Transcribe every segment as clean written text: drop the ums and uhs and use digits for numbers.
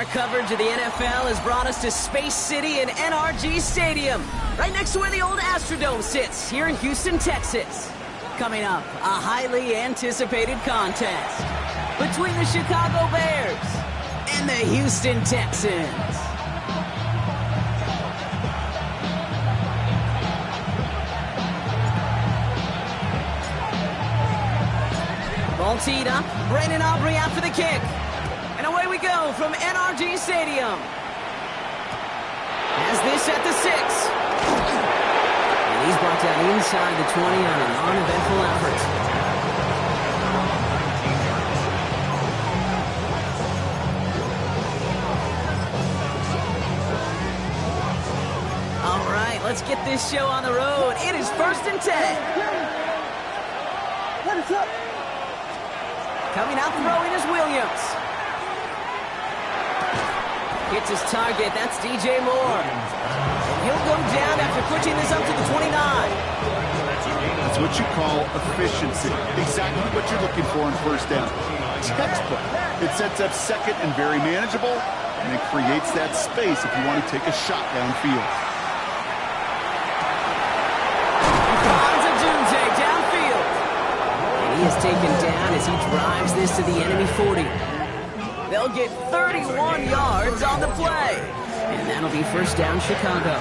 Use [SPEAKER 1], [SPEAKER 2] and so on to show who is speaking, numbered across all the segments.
[SPEAKER 1] Our coverage of the NFL has brought us to Space City and NRG Stadium, right next to where the old Astrodome sits, here in Houston, Texas. Coming up, a highly anticipated contest between the Chicago Bears and the Houston Texans. Ball teed up, Brandon Aubrey out for the kick. And away we go from NRG Stadium. Has this at the 6. And he's brought down inside the 20 on an uneventful effort. All right, let's get this show on the road. It is 1st and 10. Coming out throwing is Williams. Hits his target, that's DJ Moore. And he'll go down after pushing this up to the 29.
[SPEAKER 2] That's what you call efficiency. Exactly what you're looking for on first down. Textbook. It sets up second and very manageable, and it creates that space if you want to take a shot downfield.
[SPEAKER 1] Bonds Ajunze downfield. And he is taken down as he drives this to the enemy 40. They'll get 31 yards on the play. And that'll be first down, Chicago.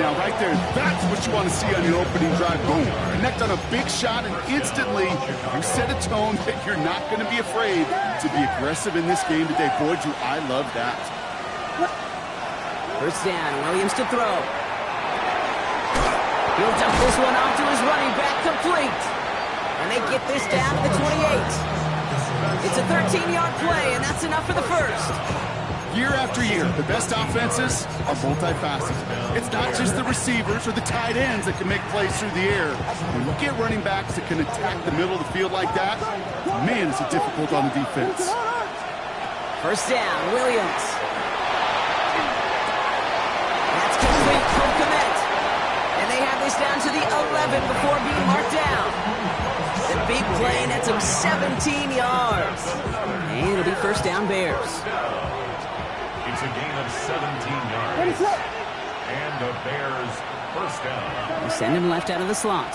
[SPEAKER 2] Now, right there, that's what you want to see on your opening drive. Boom. Connect on a big shot, and instantly you set a tone that you're not going to be afraid to be aggressive in this game today. Boy, do I love that.
[SPEAKER 1] First down, Williams to throw. He'll dump this one off to his running back, complete. And they get this down to the 28. It's a 13-yard play, and that's enough for the first.
[SPEAKER 2] Year after year, the best offenses are multifaceted. It's not just the receivers or the tight ends that can make plays through the air. When you get running backs that can attack the middle of the field like that, man, is it difficult on the defense.
[SPEAKER 1] First down, Williams. That's complete, full commit. And they have this down to the 11 before being marked down. The big play nets him 17 yards. And it'll be first down, Bears.
[SPEAKER 3] It's a gain of 17 yards. And the Bears first down.
[SPEAKER 1] They send him left out of the slot.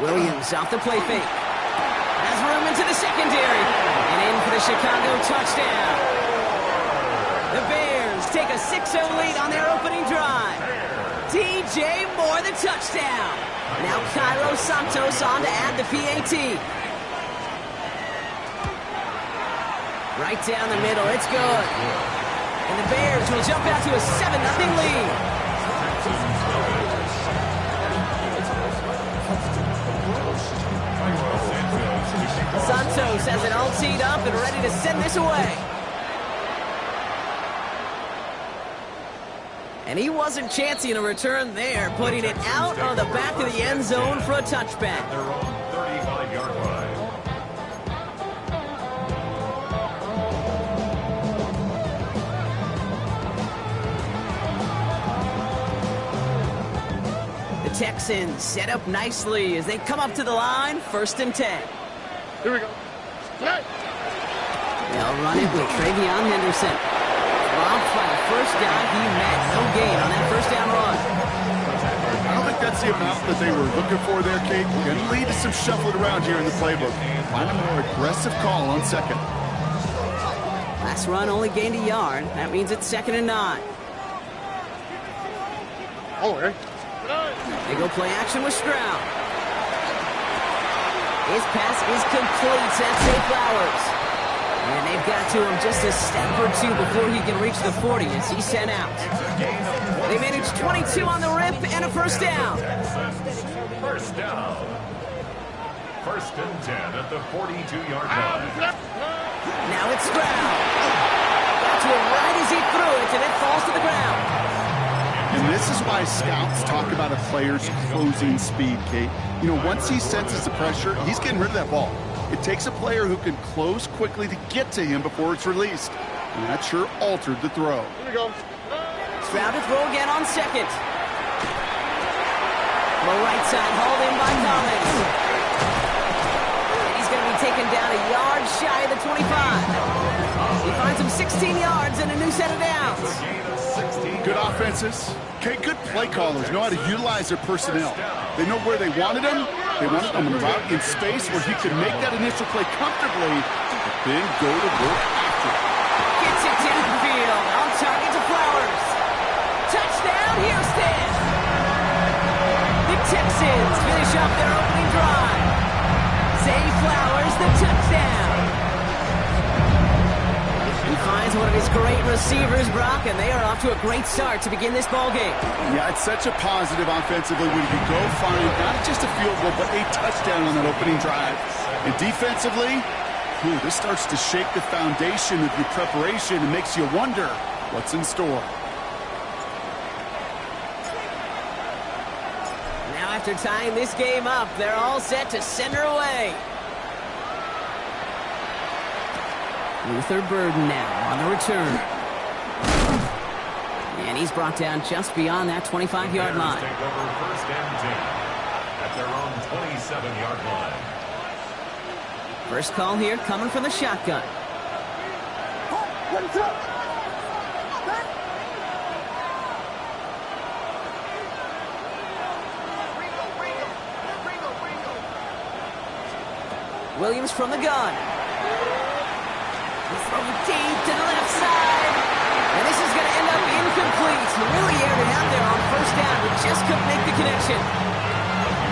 [SPEAKER 1] Williams off the play fake. Has room into the secondary. And in for the Chicago touchdown. The Bears take a 6-0 lead on their opening drive. DJ Moore the touchdown. Now Cairo Santos on to add the PAT. Right down the middle, it's good. And the Bears will jump out to a 7-0 lead. Santos has it all teed up and ready to send this away. And he wasn't chancing a return there, putting it out on the back of the end zone for a touchback.
[SPEAKER 3] Their own 35-yard line.
[SPEAKER 1] The Texans set up nicely as they come up to the line, 1st and 10.
[SPEAKER 2] Here we go.
[SPEAKER 1] They'll run it with Travion Henderson. Robbed by the first guy he met. No gain on that first down run.
[SPEAKER 2] I don't think that's the amount that they were looking for there, Kate. Going to lead to some shuffling around here in the playbook. Find a more aggressive call on second.
[SPEAKER 1] Last run only gained a yard. That means it's 2nd and 9. They go play action with Stroud. His pass is complete. That's Zay Flowers. And they've got to him just a step or two before he can reach the 40 as he's sent out. They managed 22 on the rip and a first down.
[SPEAKER 3] First down. 1st and 10 at the 42-yard line.
[SPEAKER 1] Now it's Stroud. Got to him right as he threw it, and it falls to the ground.
[SPEAKER 2] And this is why scouts talk about a player's closing speed, Kate. You know, once he senses the pressure, he's getting rid of that ball. It takes a player who can close quickly to get to him before it's released. And that sure altered the throw.
[SPEAKER 1] Here we go. Stroud to throw again on second. Low right side, hauled in by Collins. And he's going to be taken down a yard shy of the 25. finds him 16 yards and a new set of downs.
[SPEAKER 2] Good offenses. Okay, good play callers know how to utilize their personnel. They know where they wanted him. They wanted him out in space where he could make that initial play comfortably, but then go to work after it.
[SPEAKER 1] Gets it downfield. On target to Flowers. Touchdown, Houston! The Texans finish off their opening drive. Zay Flowers, the touchdown. He finds one of his great receivers, Brock, and they are off to a great start to begin this ballgame.
[SPEAKER 2] Yeah, it's such a positive offensively when you go find not just a field goal, but a touchdown on that opening drive. And defensively, this starts to shake the foundation of your preparation and makes you wonder what's in store.
[SPEAKER 1] Now after tying this game up, they're all set to send her away. Luther Burden now on the return. And he's brought down just beyond that 25-yard line.
[SPEAKER 3] Take over first and 10 at their own 27-yard line.
[SPEAKER 1] First call here coming from the shotgun. Williams from the gun. Throw deep to the left side. And this is going to end up incomplete. He really aired it out there on first down, but just couldn't make the connection.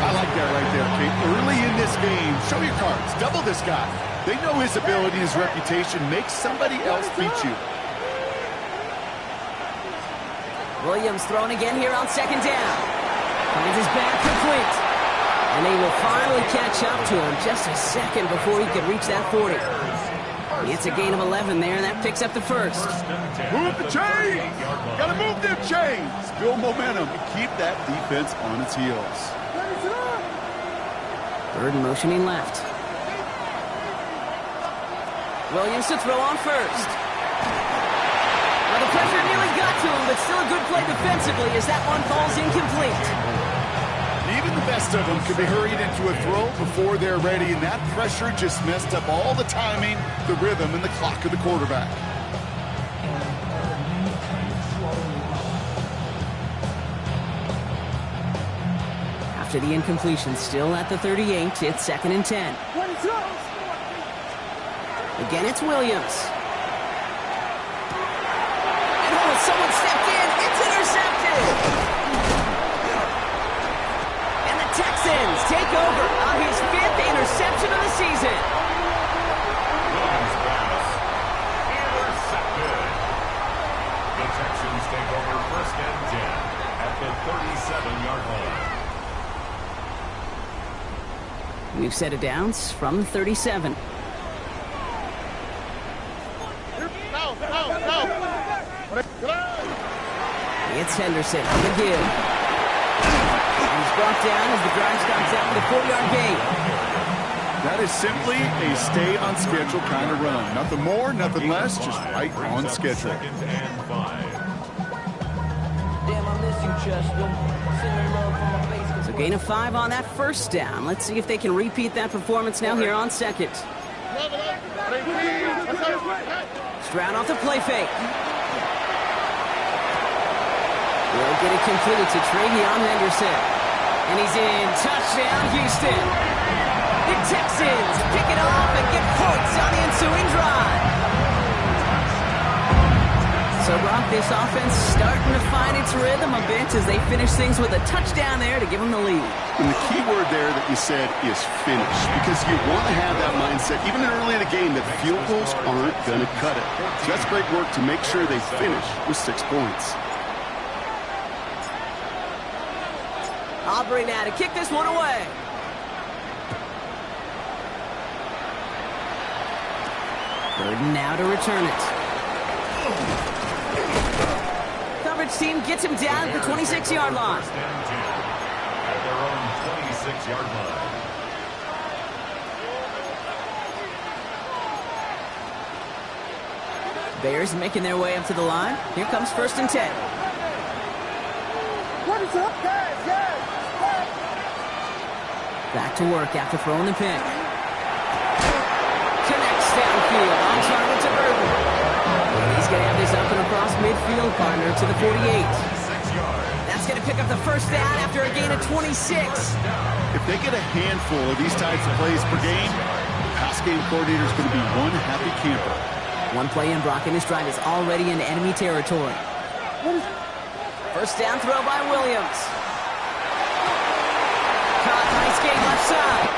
[SPEAKER 2] I like that right there, Kate. Early in this game, show your cards. Double this guy. They know his ability, his reputation. Make somebody else beat you.
[SPEAKER 1] Williams throwing again here on second down. Finds his back complete. And they will finally catch up to him just a second before he could reach that 40. It's a gain of 11 there, and that picks up the first.
[SPEAKER 2] Move the chains! Gotta move them chains! Build momentum and keep that defense on its heels.
[SPEAKER 1] Burden motioning left. Williams to throw on first. Well, the pressure nearly got to him, but still a good play defensively as that one falls incomplete.
[SPEAKER 2] Even the best of them could be hurried into a throw before they're ready, and that pressure just messed up all the timing, the rhythm, and the clock of the quarterback.
[SPEAKER 1] After the incompletion, still at the 38, it's second and 10. Again, it's Williams. And someone stepped in. It's intercepted. Texans take over on his 5th interception of the season.
[SPEAKER 3] Williams pass intercepted. The Texans take over first and 10 at the 37-yard line.
[SPEAKER 1] We've set it downs from the 37. It's Henderson on the give. He's brought down as the drive stops out with a 4-yard gain.
[SPEAKER 2] That is simply a stay-on-schedule kind of run. Nothing more, nothing less, just right on schedule.
[SPEAKER 3] Second and 5.
[SPEAKER 4] Damn, I miss you, Chester. Sending love from my face.
[SPEAKER 1] So gain of 5 on that first down. Let's see if they can repeat that performance now here on second. Stroud off the play fake. Will get it completed to Travion Henderson. And he's in. Touchdown, Houston. The Texans pick it off and get points on the ensuing drive. So, Brock, this offense starting to find its rhythm a bit as they finish things with a touchdown there to give them the lead.
[SPEAKER 2] And the key word there that you said is finish, because you want to have that mindset, even early in the game, that field goals aren't going to cut it. So that's great work to make sure they finish with 6 points.
[SPEAKER 1] Aubrey now to kick this one away. Burden now to return it. Coverage team gets him down at the 26-yard line.
[SPEAKER 3] First and 10 at their own 26-yard line.
[SPEAKER 1] Bears making their way up to the line. Here comes first and 10.
[SPEAKER 4] What is up, guys?
[SPEAKER 1] Back to work after throwing the pick. Connects downfield on target to Burden. across midfield, partner, to the 48.
[SPEAKER 3] 6 yards.
[SPEAKER 1] That's going to pick up the first down after a gain of 26.
[SPEAKER 2] If they get a handful of these types of plays per game, the pass game coordinator is going to be one happy camper.
[SPEAKER 1] One play in, Brock, and this drive is already in enemy territory. First down throw by Williams. Caught, nice gain left side.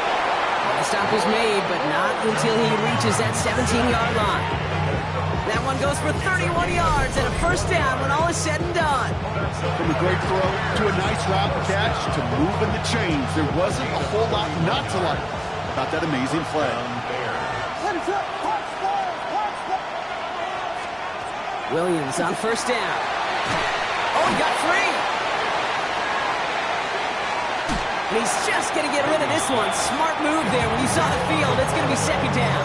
[SPEAKER 1] And the stop is made, but not until he reaches that 17-yard line. That one goes for 31 yards and a first down when all is said and done.
[SPEAKER 2] From a great throw to a nice route catch to moving the chains, there wasn't a whole lot not to like about that amazing play.
[SPEAKER 1] Williams on first down. Oh, he got free. And he's just going to get rid of this one. Smart move there. When you saw the field, it's going to be second down.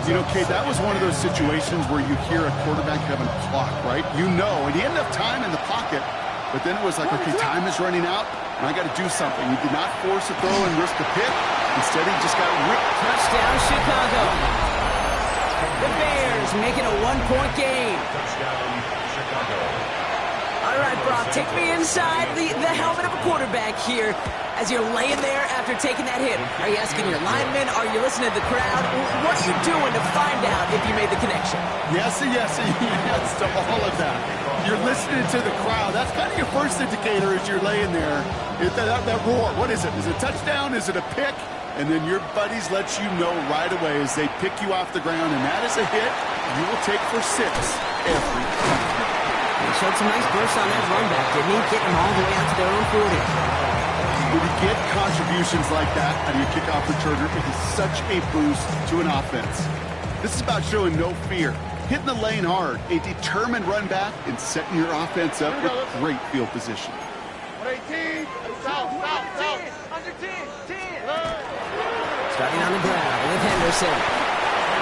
[SPEAKER 2] You know, Kate, that was one of those situations where you hear a quarterback having a clock, right? You know, and he had enough time in the pocket, but then it was like, okay, time is running out, and I got to do something. He did not force a throw and risk a pick. Instead, he just got ripped.
[SPEAKER 1] Touchdown, Chicago. The Bears making a one-point game.
[SPEAKER 3] Touchdown, Chicago.
[SPEAKER 1] All right, Brock, take me inside the helmet of a quarterback here as you're laying there after taking that hit. Are you asking your linemen? Are you listening to the crowd? What are you doing to find out if you made the connection?
[SPEAKER 2] Yes, yes to all of that. You're listening to the crowd. That's kind of your first indicator as you're laying there. That roar, what is it? Is it a touchdown? Is it a pick? And then your buddies let you know right away as they pick you off the ground, and that is a hit you will take for 6 every time.
[SPEAKER 1] He showed some nice bursts on that run back, didn't he? Getting them all the way out to their own 40.
[SPEAKER 2] When you get contributions like that out of your kickoff returner, it is such a boost to an offense. This is about showing no fear, hitting the lane hard, a determined run back, and setting your offense up with great field position.
[SPEAKER 5] 18, south, under 10.
[SPEAKER 1] Starting on the ground with Henderson.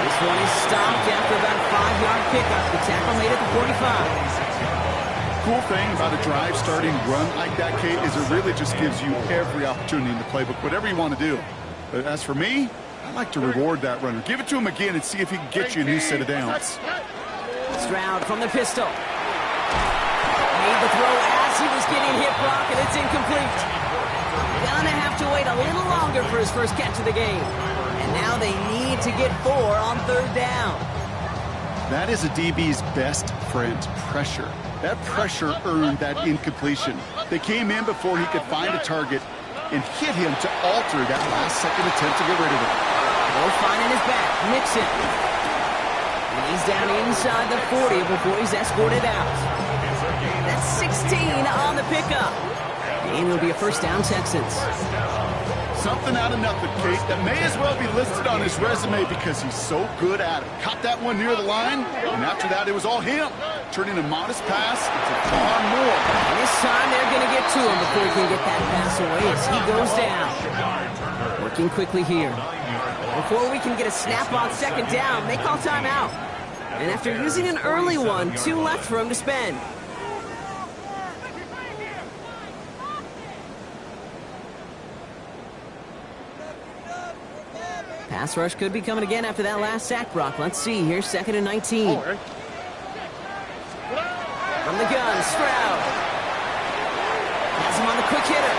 [SPEAKER 1] This one is stopped after about a 5-yard pickup. The tackle made at the 45.
[SPEAKER 2] Cool thing about a drive starting run like that, Kate, is it really just gives you every opportunity in the playbook, whatever you want to do. But as for me, I like to reward that runner. Give it to him again and see if he can get you a new set of downs.
[SPEAKER 1] Stroud from the pistol. Made the throw as he was getting hit, Brock, and it's incomplete. Gonna have to wait a little longer for his first catch of the game. And now they need to get 4 on third down.
[SPEAKER 2] That is a DB's best friend, pressure. That pressure earned that incompletion. They came in before he could find a target and hit him to alter that last-second attempt to get rid of it.
[SPEAKER 1] Both finding his back. Mixon. And he's down inside the 40 before he's escorted out. That's 16 on the pickup. And it'll be a first down, Texans.
[SPEAKER 2] Something out of nothing, Kate, that may as well be listed on his resume because he's so good at it. Caught that one near the line, and after that, it was all him. Turning a modest pass into far more.
[SPEAKER 1] And this time, they're going to get to him before he can get that pass away as he goes down. Working quickly here. Before we can get a snap on second down, they call timeout. And after using an early one, 2 left for him to spend. Pass rush could be coming again after that last sack, Brock. Let's see here, 2nd and 19. From the gun, Stroud. Has him on the quick hitter.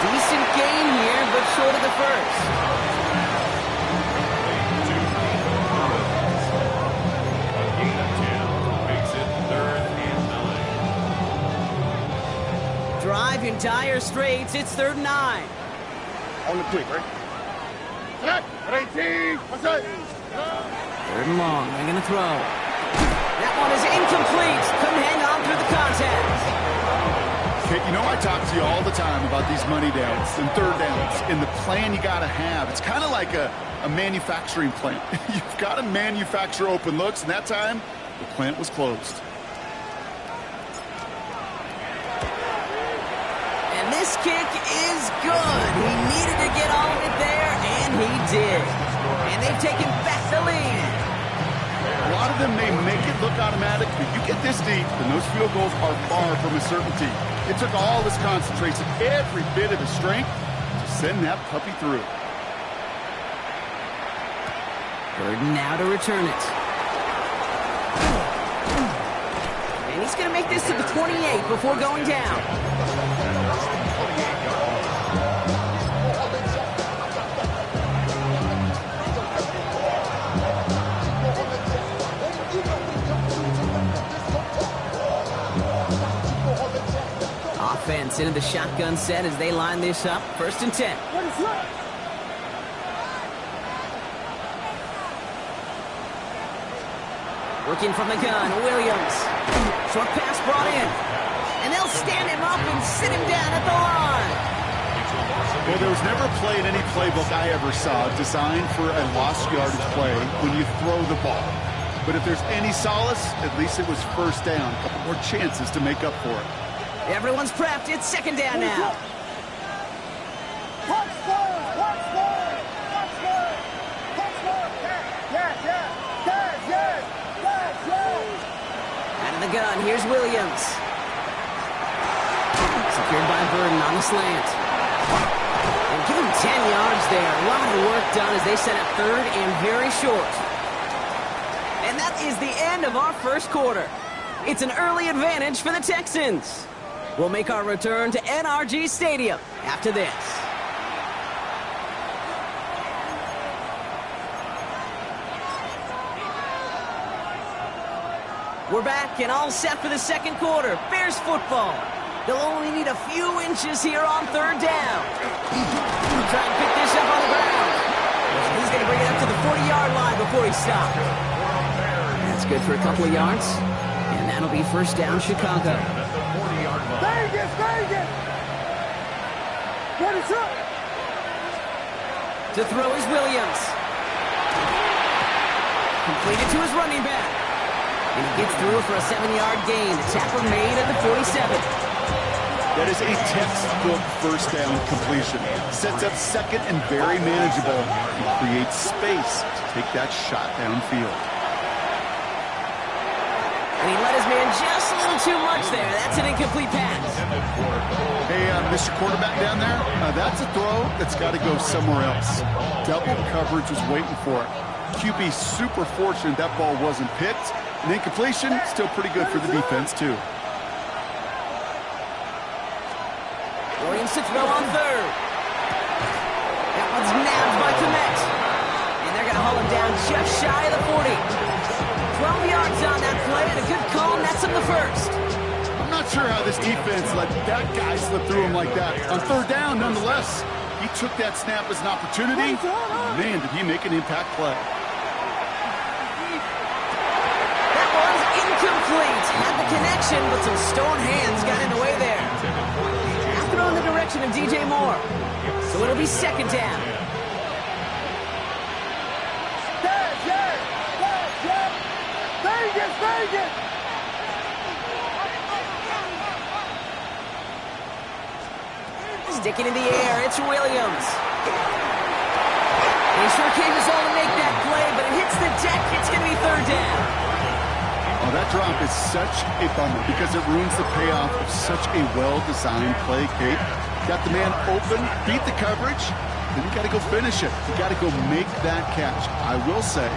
[SPEAKER 1] Decent gain here, but short of the first.
[SPEAKER 3] Makes it 3rd and 9.
[SPEAKER 1] Drive in dire straits. It's 3rd and 9.
[SPEAKER 5] On the quick, right? 18, what's that?
[SPEAKER 1] 3rd and long. They're going to throw. That one is incomplete. Couldn't hang on through the contact.
[SPEAKER 2] Kate, you know I talk to you all the time about these money downs and third downs and the plan you got to have. It's kind of like a manufacturing plant. You've got to manufacture open looks, and that time, the plant was closed.
[SPEAKER 1] And this kick is good. He needed to get all of it there, and he did. And they've taken back the lead.
[SPEAKER 2] A lot of them may make it look automatic, but you get this deep, and those field goals are far from a certainty. It took all his concentration, every bit of his strength, to send that puppy through.
[SPEAKER 1] Burden now to return it. And he's going to make this to the 28 before going down. Offense into the shotgun set as they line this up. 1st and 10. Working from the gun, Williams. Short pass brought in. And they'll stand him up and sit him down at the line.
[SPEAKER 2] Well, there was never a play in any playbook I ever saw designed for a lost yardage play when you throw the ball. But if there's any solace, at least it was 1st down. A couple more chances to make up for it.
[SPEAKER 1] Everyone's prepped. It's 2nd down now. Out of the gun, here's Williams. Secured by Burden on the slant. And give him 10 yards there. A lot of work done as they set up 3rd and very short. And that is the end of our 1st quarter. It's an early advantage for the Texans. We'll make our return to NRG Stadium after this. We're back and all set for the 2nd quarter. Bears football. They'll only need a few inches here on 3rd down. Try and pick this up on the ground. He's going to bring it up to the 40-yard line before he stops. That's good for a couple of yards. And that'll be 1st down, Chicago.
[SPEAKER 5] Vegas! What is up?
[SPEAKER 1] To throw is Williams. Completed to his running back. And he gets through for a 7-yard gain. The tackle made at the 47.
[SPEAKER 2] That is a textbook 1st down completion. Sets up 2nd and very manageable. And creates space to take that shot downfield.
[SPEAKER 1] And he let his man just a little too much there. That's an incomplete pass.
[SPEAKER 2] Hey, Mr. Quarterback down there, that's a throw that's got to go somewhere else. Double coverage was waiting for it. QB super fortunate that ball wasn't picked. And incompletion, still pretty good for the defense, too.
[SPEAKER 1] Williams to throw on 3rd. That one's nabbed by Kmet. And they're going to haul him down just shy of the 40. 12 yards on that play, and a good call nets him the 1st.
[SPEAKER 2] I'm not sure how this defense let that guy slip through him like that. On 3rd down, nonetheless, he took that snap as an opportunity. Man, did he make an impact play.
[SPEAKER 1] That one's incomplete. Had the connection, but some stone hands got in the way there. After on the direction of DJ Moore. So it'll be 2nd down.
[SPEAKER 5] Vegas!
[SPEAKER 1] Sticking in the air, it's Williams. He sure came his all to make that play, but it hits the deck. It's going to be 3rd down.
[SPEAKER 2] Oh, that drop is such a bummer because it ruins the payoff of such a well-designed play, Kate. Got the man open, beat the coverage, then you got to go finish it. You got to go make that catch. I will say,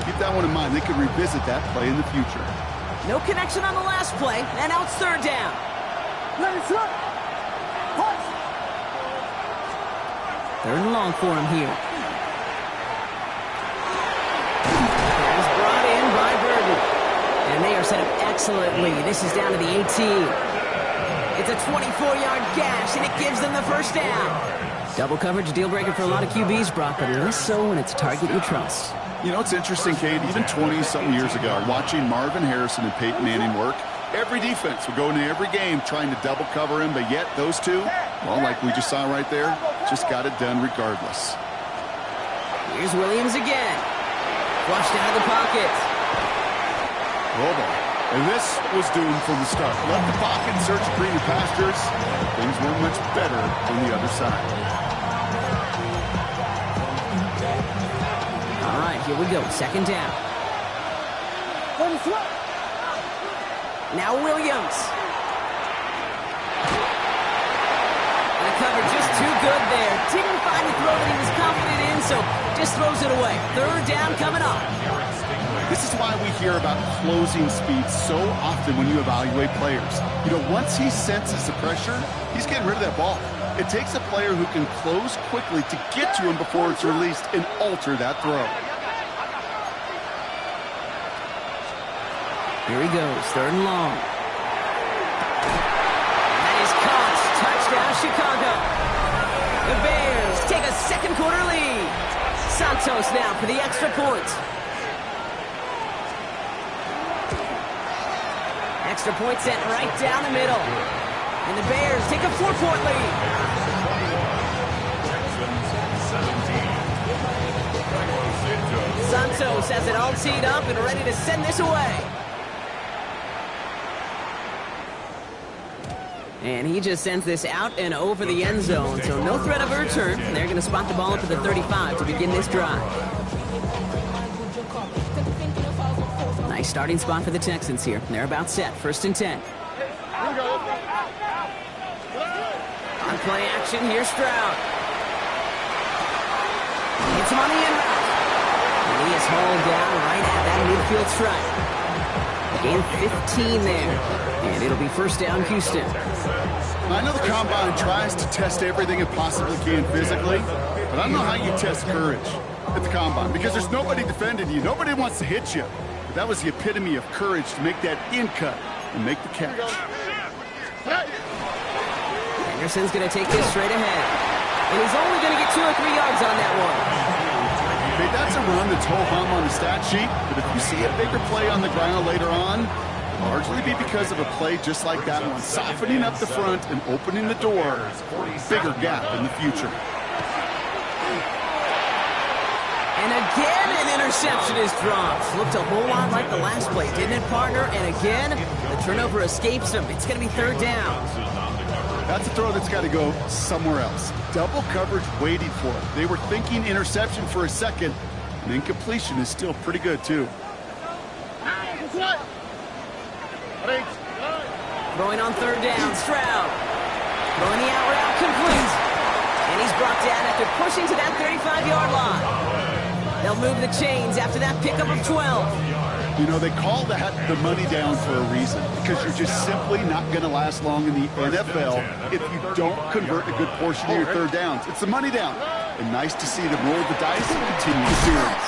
[SPEAKER 2] keep that one in mind. They could revisit that play in the future.
[SPEAKER 1] No connection on the last play, and now it's 3rd down.
[SPEAKER 5] Let it slip. Push.
[SPEAKER 1] 3rd and long for him here. Pass brought in by Burden. And they are set up excellently. This is down to the 18. It's a 24-yard gash, and it gives them the 1st down. Double coverage deal breaker for a lot of QBs, Brock, but less so when it's a target you trust.
[SPEAKER 2] You know, it's interesting, Kate, even 20-something years ago, watching Marvin Harrison and Peyton Manning work, every defense would go into every game trying to double cover him, but yet those two, well, like we just saw right there, just got it done regardless.
[SPEAKER 1] Here's Williams again. Flushed out of the pocket.
[SPEAKER 2] Oh, boy. And this was doomed from the start. Left the pocket, search greener pastures. Things weren't much better on the other side.
[SPEAKER 1] All right, here we go. 2nd down. Now Williams. And the cover just too good there. Didn't find the throw that he was confident in, so just throws it away. 3rd down coming up.
[SPEAKER 2] This is why we hear about closing speed so often when you evaluate players. You know, once he senses the pressure, he's getting rid of that ball. It takes a player who can close quickly to get to him before it's released and alter that throw.
[SPEAKER 1] Here he goes, 3rd and long. That is caught. Touchdown, Chicago. The Bears take a second quarter lead. Santos now for the extra point. Extra point sent right down the middle. And the Bears take a 4-point lead. Santos has it all teed up and ready to send this away. And he just sends this out and over the end zone, so no threat of a return. They're going to spot the ball up to the 35 to begin this drive. Nice starting spot for the Texans here. They're about set, 1st and 10. On play action, here's Stroud. Hits him on the end route. And he is hauled down right at that midfield stripe. Gain 15 there. And it'll be 1st down, Houston.
[SPEAKER 2] I know the Combine tries to test everything it possibly can physically, but I don't know how you test courage at the Combine because there's nobody defending you. Nobody wants to hit you. But that was the epitome of courage to make that in cut and make the catch.
[SPEAKER 1] Anderson's going to take this straight ahead. And he's only going to get 2 or 3 yards on that one.
[SPEAKER 2] Okay, that's a run that's ho-hum on the stat sheet, but if you see a bigger play on the ground later on, largely be because of a play just like that one, softening up the front and opening the door, bigger gap in the future.
[SPEAKER 1] And again, an interception is dropped. Looked a whole lot like the last play, didn't it, partner? And again, the turnover escapes him. It's going to be 3rd down.
[SPEAKER 2] That's a throw that's got to go somewhere else. Double coverage waiting for it. They were thinking interception for a second, and incompletion is still pretty good, too.
[SPEAKER 1] Throwing on 3rd down, Stroud. Throwing the out route, complete. And he's brought down after pushing to that 35-yard line. They'll move the chains after that pickup of 12.
[SPEAKER 2] You know, they call that the money down for a reason, because you're just simply not going to last long in the NFL if you don't convert a good portion of your 3rd downs. It's the money down. And nice to see them roll the dice and continue the series.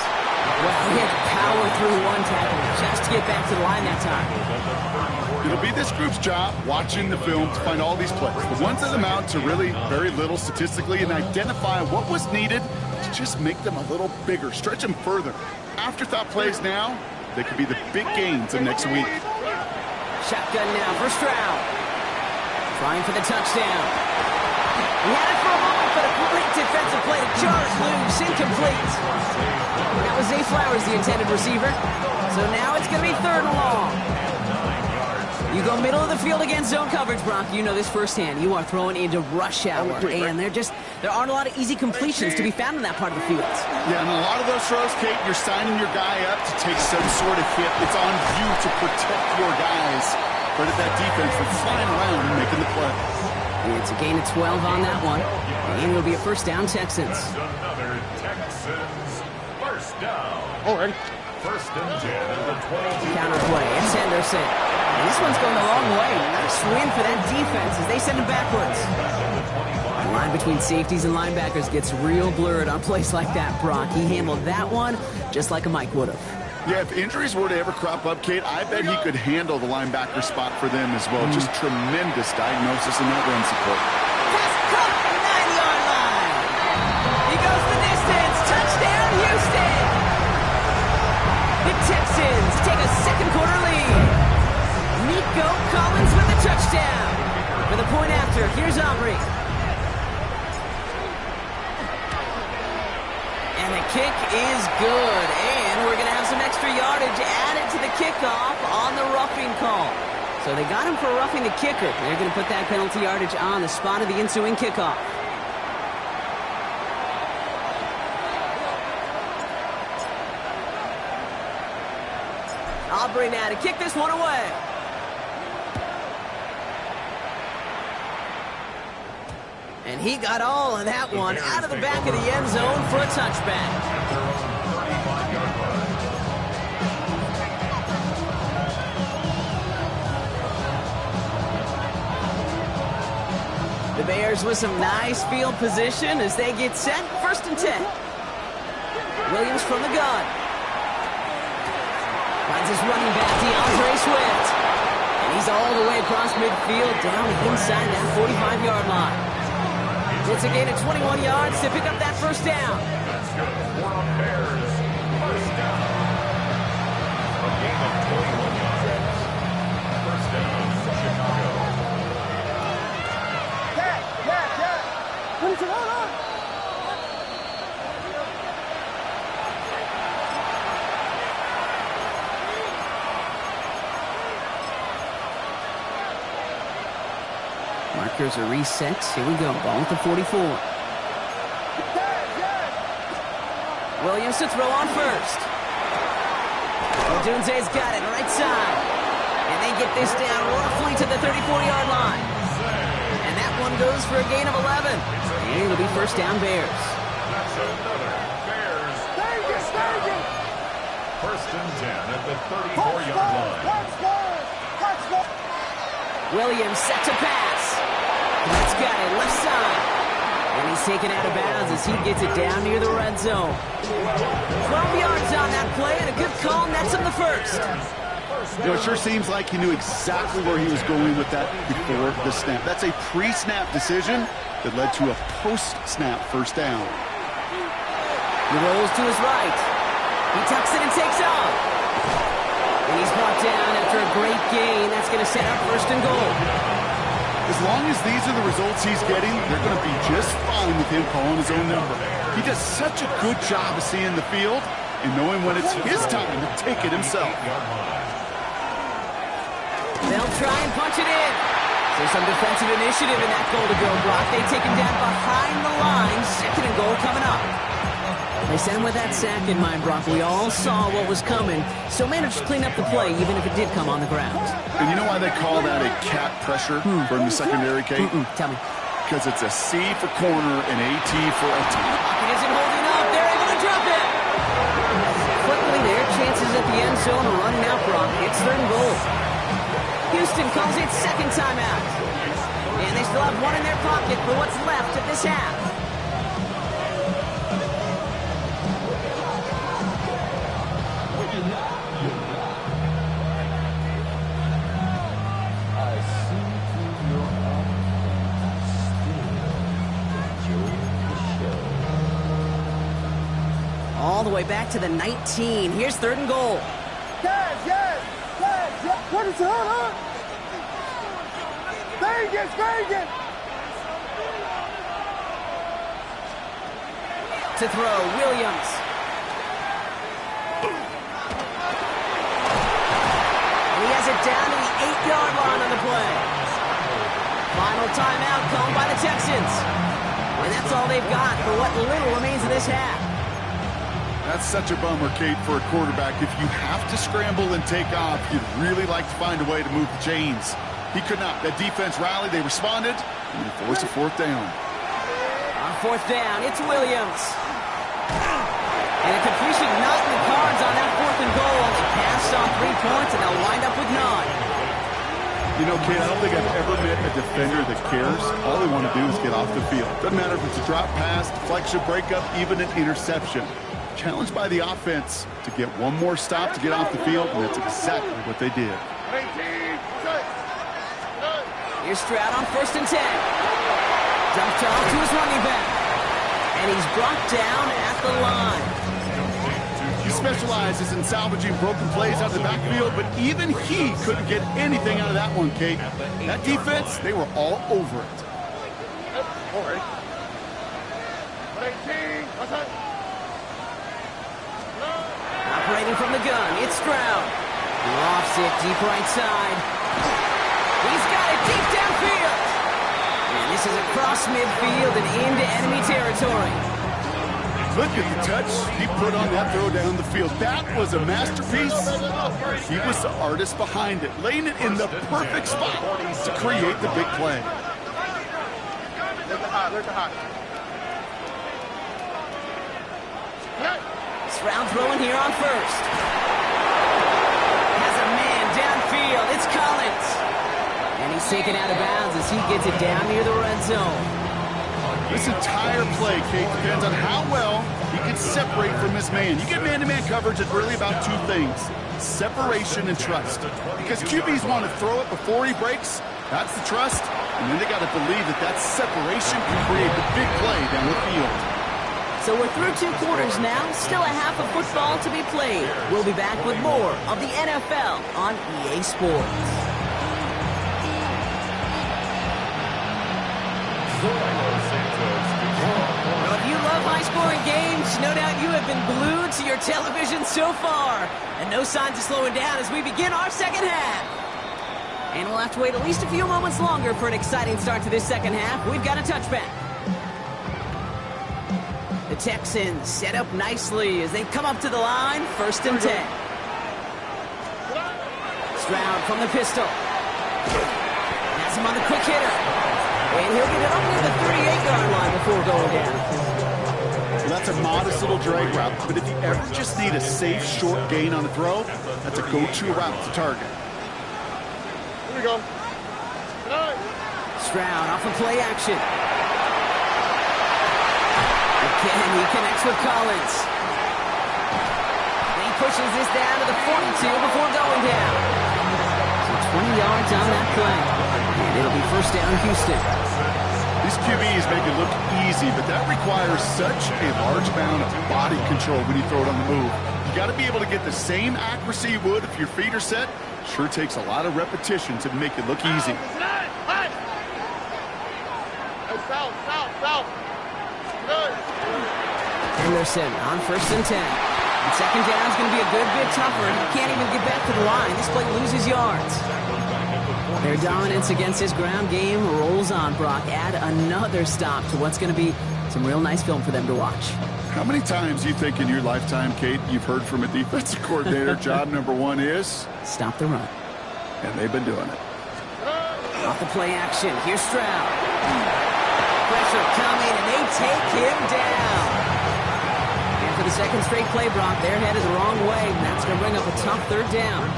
[SPEAKER 1] Well, he had to power through one tackle just to get back to the line that time.
[SPEAKER 2] It'll be this group's job watching the film to find all these plays. The ones that amount to really very little statistically and identify what was needed to just make them a little bigger, stretch them further. Afterthought plays now, they could be the big gains of next week.
[SPEAKER 1] Shotgun now for Stroud. Trying for the touchdown. He had it for a moment, but a great defensive play to charge loose, incomplete. That was Zay Flowers, the intended receiver. So now it's going to be 3rd and long. You go middle of the field against zone coverage, Brock. You know this firsthand. You are throwing into rush hour, and there aren't a lot of easy completions to be found in that part of the field.
[SPEAKER 2] Yeah, and a lot of those throws, Kate, you're signing your guy up to take some sort of hit. It's on you to protect your guys. Credit that defense for flying around and making the play.
[SPEAKER 1] It's a gain of 12 on that one, and it'll be a 1st down, Texans.
[SPEAKER 3] Another Texans 1st down.
[SPEAKER 2] Already.
[SPEAKER 3] 1st and 10 at the 22.
[SPEAKER 1] Counterplay, it's Henderson. And this one's going the wrong way. Nice win for that defense as they send him backwards. The line between safeties and linebackers gets real blurred on plays like that, Brock. He handled that one just like a Mike would have.
[SPEAKER 2] Yeah, if injuries were to ever crop up, Kate, I bet he could handle the linebacker spot for them as well. Just tremendous diagnosis in that run support.
[SPEAKER 1] Pass caught at the 9-yard line. He goes the distance. Touchdown, Houston. The Texans take a second quarter lead. Nico Collins with the touchdown. For the point after, here's Aubrey. And the kick is good. And we're going to have some extra yardage added to the kickoff on the roughing call. So they got him for roughing the kicker. They're going to put that penalty yardage on the spot of the ensuing kickoff. Aubrey now to kick this one away. And he got all of that one out of the back of the end zone for a touchback. The Bears with some nice field position as they get set. 1st and 10. Williams from the gun. Finds his running back, DeAndre Swift. And he's all the way across midfield, down inside that 45-yard line. It's a gain of 21 yards to pick up that 1st down.
[SPEAKER 3] That's good for the Bears. 1st down. A gain of 21 yards. 1st down, Chicago.
[SPEAKER 5] What is it? Hold on.
[SPEAKER 1] Markers are reset. Here we go. Ball at the 44. Williams to throw on 1st. Odunze's got it right side. And they get this down roughly to the 34-yard line. And that one goes for a gain of 11. And it'll be 1st down Bears.
[SPEAKER 3] That's another Bears.
[SPEAKER 5] Stay it.
[SPEAKER 3] 1st and 10 at the 34-yard line.
[SPEAKER 1] Williams set to pass. He's got it left side. And he's taken out of bounds as he gets it down near the red zone. 12 yards on that play and a good call, and that's on the 1st.
[SPEAKER 2] You know, it sure seems like he knew exactly where he was going with that before the snap. That's a pre-snap decision that led to a post-snap 1st down.
[SPEAKER 1] He rolls to his right. He tucks it and takes off. And he's brought down after a great gain. That's going to set up 1st and goal.
[SPEAKER 2] As long as these are the results he's getting, they're going to be just fine with him calling his own number. He does such a good job of seeing the field and knowing when it's his time to take it himself.
[SPEAKER 1] They'll try and punch it in. There's some defensive initiative in that goal-to-go block. They take him down behind the line. 2nd and goal coming up. They sent him with that sack in mind, Brock. We all saw what was coming, so managed to clean up the play, even if it did come on the ground.
[SPEAKER 2] And you know why they call that a cat pressure from the secondary, Kate?
[SPEAKER 1] Tell me.
[SPEAKER 2] Because it's a C for corner and a T for a T.
[SPEAKER 1] Pocket isn't holding up. They're able to drop it. Quickly, their chances at the end zone are running out, Brock. It's 3rd and goal. Houston calls it 2nd timeout. And they still have one in their pocket for what's left of this half. All the way back to the 19. Here's 3rd and goal.
[SPEAKER 5] Yes. What is it? Hold on. Vegas.
[SPEAKER 1] To throw, Williams. And he has it down to the 8-yard line on the play. Final timeout called by the Texans. And that's all they've got for what little remains of this half.
[SPEAKER 2] That's such a bummer, Kate, for a quarterback. If you have to scramble and take off, you'd really like to find a way to move the chains. He could not. That defense rallied, they responded, and they forced a 4th down.
[SPEAKER 1] On 4th down, it's Williams. And a completion not in the cards on that 4th and goal. They passed on 3 points, and they'll wind up with none.
[SPEAKER 2] You know, Kate, I don't think I've ever met a defender that cares. All they want to do is get off the field. Doesn't matter if it's a drop pass, deflection, breakup, even an interception. Challenged by the offense to get one more stop to get off the field, and that's exactly what they did.
[SPEAKER 1] Here's Stroud on 1st and 10. Dumps off to his running back. And he's brought down at the line.
[SPEAKER 2] He specializes in salvaging broken plays out of the backfield, but even he couldn't get anything out of that one, Kate. That defense, they were all over it.
[SPEAKER 1] Operating from the gun, it's Stroud. Lofts it deep right side. He's got it deep downfield. And this is across midfield and into enemy territory.
[SPEAKER 2] Look at the touch he put on that throw down the field. That was a masterpiece. He was the artist behind it, laying it in the perfect spot to create the big play.
[SPEAKER 1] Stroud throwing here on 1st. Has a man downfield. It's Collins. And he's taken out of bounds as he gets it down near the red zone.
[SPEAKER 2] This entire play, Kate, depends on how well he can separate from his man. You get man-to-man coverage, it's really about two things: separation and trust. Because QBs want to throw it before he breaks. That's the trust. And then they got to believe that that separation can create the big play down the field.
[SPEAKER 1] So we're through 2 quarters now. Still a half of football to be played. We'll be back with more of the NFL on EA Sports. Well, if you love high-scoring games, no doubt you have been glued to your television so far. And no signs of slowing down as we begin our second half. And we'll have to wait at least a few moments longer for an exciting start to this second half. We've got a touchback. The Texans set up nicely as they come up to the line. 1st and 10. Stroud from the pistol. Has him on the quick hitter. And he'll get it up near the 38-yard line before going down.
[SPEAKER 2] Well, that's a modest little drag route, but if you ever just need a safe, short gain on a throw, that's a go-to route to target.
[SPEAKER 5] Here we go.
[SPEAKER 1] Stroud off of play action. Again, he connects with Collins. And he pushes this down to the 42 before going down. So 20 yards on that play. And it'll be 1st down Houston.
[SPEAKER 2] These QBs make it look easy, but that requires such a large amount of body control when you throw it on the move. You got to be able to get the same accuracy you would if your feet are set. Sure takes a lot of repetition to make it look easy.
[SPEAKER 1] Henderson on 1st and 10. And second down is going to be a good bit tougher. He can't even get back to the line. This play loses yards. Their dominance against his ground game rolls on, Brock. Add another stop to what's going to be some real nice film for them to watch.
[SPEAKER 2] How many times do you think in your lifetime, Kate, you've heard from a defensive coordinator, job number 1 is?
[SPEAKER 1] Stop the run.
[SPEAKER 2] And they've been doing it.
[SPEAKER 1] Off the play action. Here's Stroud. Pressure coming, and they take him down. And for the second straight play, Brock, their head is the wrong way, and that's going to bring up a tough 3rd down.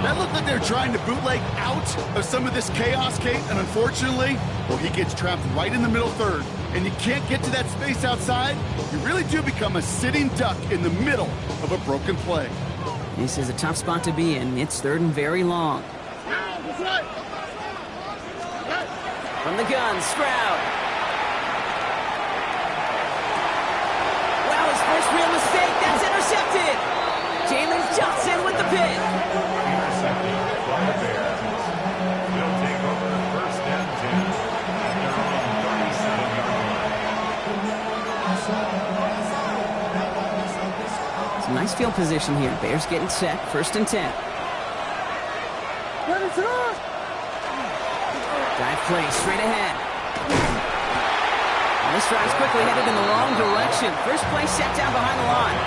[SPEAKER 2] That looked like they're trying to bootleg out of some of this chaos, Kate, and unfortunately, well, he gets trapped right in the middle 3rd, and you can't get to that space outside. You really do become a sitting duck in the middle of a broken play.
[SPEAKER 1] This is a tough spot to be in. It's 3rd and very long. From the gun, Stroud. Wow, his first real mistake. That's intercepted. Jalen Johnson with the pick.
[SPEAKER 3] Intercepted by the Bears. They'll take over 1st and 10 at their own 37-yard line.
[SPEAKER 1] Some nice field position here. Bears getting set. 1st and 10.
[SPEAKER 5] Ready to run.
[SPEAKER 1] Drive play straight ahead. And this drive's quickly headed in the wrong direction. First play set down behind the line.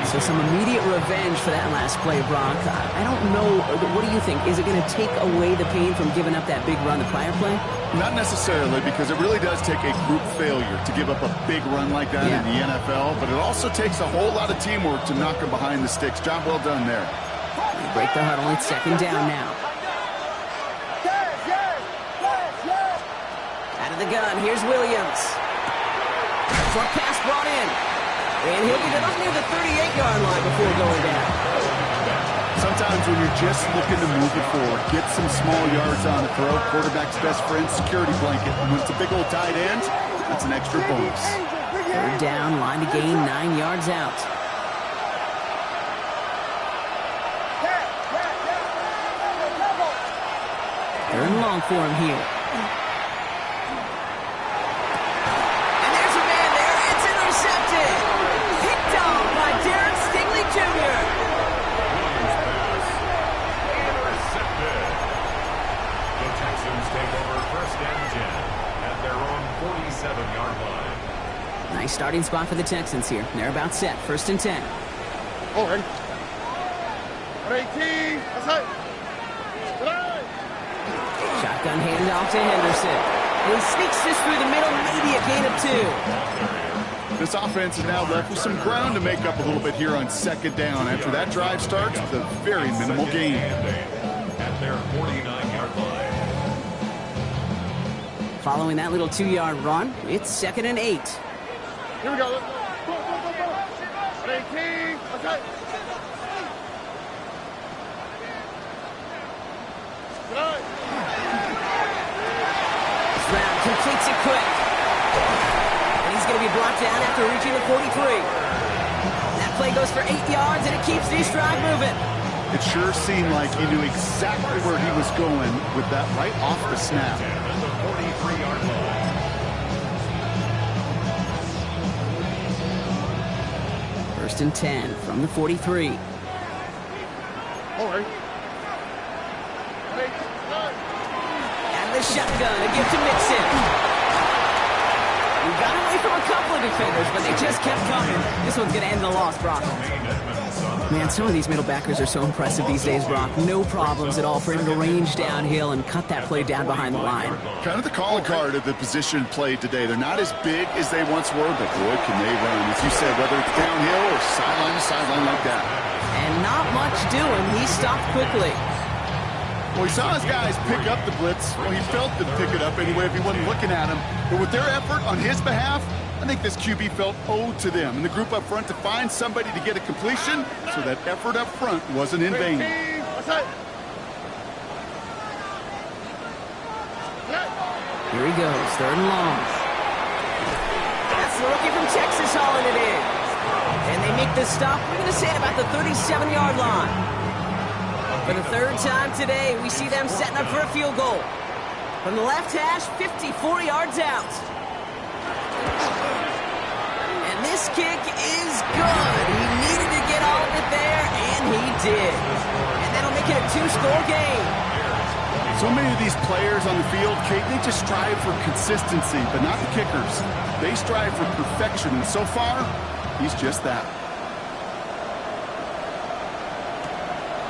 [SPEAKER 1] So some immediate revenge for that last play, Brock. I don't know. What do you think? Is it going to take away the pain from giving up that big run the prior play?
[SPEAKER 2] Not necessarily, because it really does take a group failure to give up a big run like that in the NFL, but it also takes a whole lot of teamwork to knock them behind the sticks. Job well done there.
[SPEAKER 1] They break the huddle. It's 2nd down now. Out of the gun, here's Williams. Short pass brought in. And he'll get it up near the 38-yard line before going down.
[SPEAKER 2] Sometimes when you're just looking to move it forward, get some small yards on the throw, quarterback's best friend, security blanket. And when it's a big old tight end, that's an extra bonus.
[SPEAKER 1] 3rd down, line to gain, 9 yards out. 3rd and long for him here. And there's a man there. It's intercepted. Picked off by Derek Stingley Jr.
[SPEAKER 3] Intercepted. The Texans take over 1st and 10 at their own 47-yard line.
[SPEAKER 1] Nice starting spot for the Texans here. They're about set. 1st and 10.
[SPEAKER 5] Over. 18. That's it.
[SPEAKER 1] Shotgun handoff to Henderson. And he sneaks this through the middle, maybe a gain of 2.
[SPEAKER 2] This offense is now left with some ground to make up a little bit here on 2nd down. After that drive starts with a very minimal gain.
[SPEAKER 3] At their 49-yard line.
[SPEAKER 1] Following that little 2-yard run, it's 2nd and 8.
[SPEAKER 5] Here we go. Go, go, go, go. Hey, King. Okay. Good.
[SPEAKER 1] Stroud completes it quick. And he's going to be brought down after reaching the 43. That play goes for 8 yards, and it keeps Lee Stroud moving.
[SPEAKER 2] It sure seemed like he knew exactly where he was going with that right off the snap.
[SPEAKER 3] At the 43-yard line.
[SPEAKER 1] 1st and 10 from the 43.
[SPEAKER 5] All right. Hey, good.
[SPEAKER 1] And the shotgun, a gift to Mixon. We got away from a couple of defenders, but they just kept coming. This one's going to end the loss, Brock. Man, some of these middle backers are so impressive these days, Brock. No problems at all for him to range downhill and cut that play down behind the line.
[SPEAKER 2] Kind of the calling card of the position played today. They're not as big as they once were, but boy, can they run. As you said, whether it's downhill or sideline to sideline like that.
[SPEAKER 1] And not much doing. He stopped quickly.
[SPEAKER 2] Well, he saw his guys pick up the blitz. Well, he felt them pick it up anyway if he wasn't looking at him. But with their effort on his behalf, I think this QB felt owed to them and the group up front to find somebody to get a completion, so that effort up front wasn't in vain.
[SPEAKER 5] King. Okay.
[SPEAKER 1] Here he goes, 3rd and long. That's the rookie from Texas hauling it in. And they make the stop, we're going to say, at about the 37-yard line. For the 3rd time today, we see them setting up for a field goal. From the left hash, 54 yards out. And this kick is good. He needed to get all of it there, and he did. And that'll make it a 2-score game.
[SPEAKER 2] So many of these players on the field, Kate, they just strive for consistency, but not the kickers. They strive for perfection, and so far, he's just that.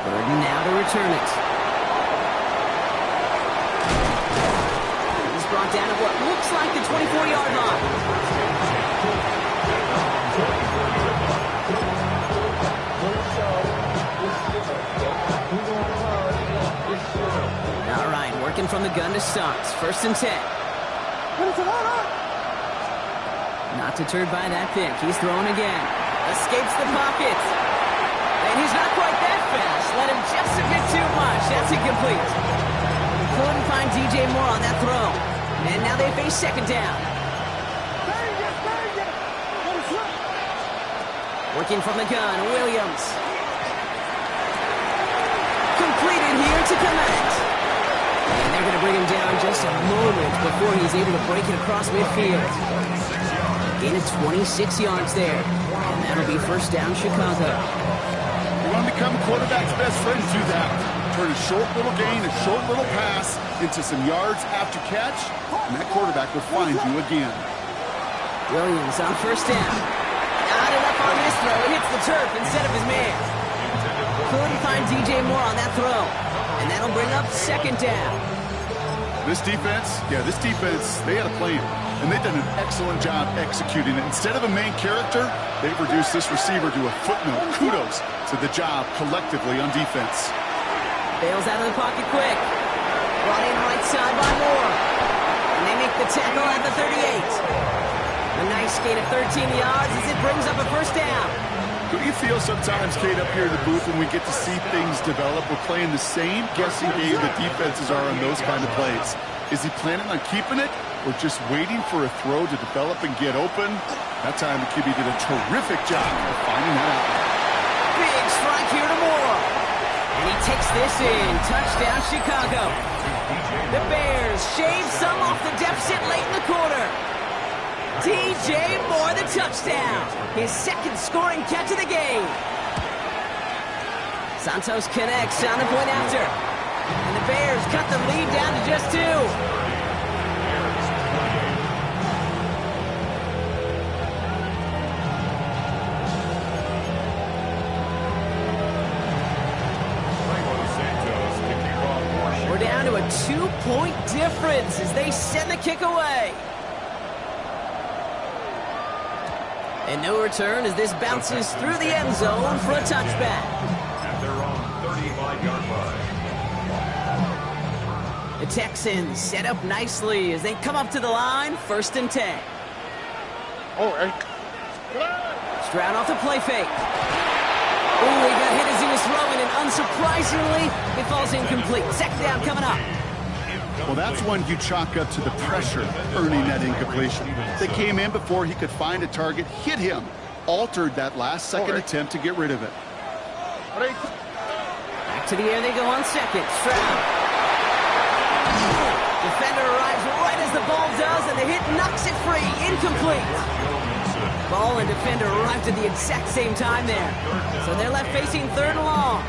[SPEAKER 1] 3rd and now to return it. He's brought down at what looks like the 24-yard line. All right, working from the gun to start. 1st and 10. Not deterred by that pick. He's throwing again. Escapes the pocket. And he's not quite that fast. Let him just a bit too much. That's incomplete. Couldn't find DJ Moore on that throw. And now they face 2nd down. Working from the gun, Williams. Completed here to Kmet. And they're going to bring him down just a moment before he's able to break it across midfield. Gain of 26 yards there. And that'll be 1st down, Chicago.
[SPEAKER 2] You want to become quarterback's best friend, do that. Turn a short little gain, a short little pass into some yards after catch, and that quarterback will find you again.
[SPEAKER 1] Williams on 1st down. Not enough on this throw. It hits the turf instead of his man. Couldn't find DJ Moore on that throw. And that'll bring up 2nd down.
[SPEAKER 2] This defense, they had a plan. And they've done an excellent job executing it. Instead of a main character, they've reduced this receiver to a footnote. Kudos to the job collectively on defense.
[SPEAKER 1] Bails out of the pocket quick. Brought in right side by Moore. And they make the tackle at the 38. A nice gain of 13 yards as it brings up a 1st down.
[SPEAKER 2] Do you feel sometimes, Kate, up here in the booth when we get to see things develop, we're playing the same guessing game that defenses are on those kind of plays? Is he planning on keeping it or just waiting for a throw to develop and get open? That time the QB did a terrific job of finding that out.
[SPEAKER 1] Big strike here to Moore. And he takes this in. Touchdown, Chicago. The Bears shave some off the deficit late in the quarter. DJ Moore, the touchdown. His 2nd scoring catch of the game. Santos connects on the point after. And the Bears cut the lead down to just 2. We're down to a 2-point difference as they send the kick away. And no return as this bounces through the end zone for a touchback.
[SPEAKER 3] At their own 35-yard line.
[SPEAKER 1] The Texans set up nicely as they come up to the line, 1st and 10.
[SPEAKER 5] Oh, hey.
[SPEAKER 1] Stroud off the play fake. Ooh, he got hit as he was throwing, and unsurprisingly, it falls incomplete. 2nd down coming up.
[SPEAKER 2] Well, that's one you chalk up to the pressure earning that incompletion. They came in before he could find a target, hit him, altered that last second attempt to get rid of it.
[SPEAKER 1] Back to the air they go on 2nd. Stroud. Defender arrives right as the ball does, and the hit knocks it free. Incomplete. Ball and defender arrived at the exact same time there. So they're left facing 3rd and long.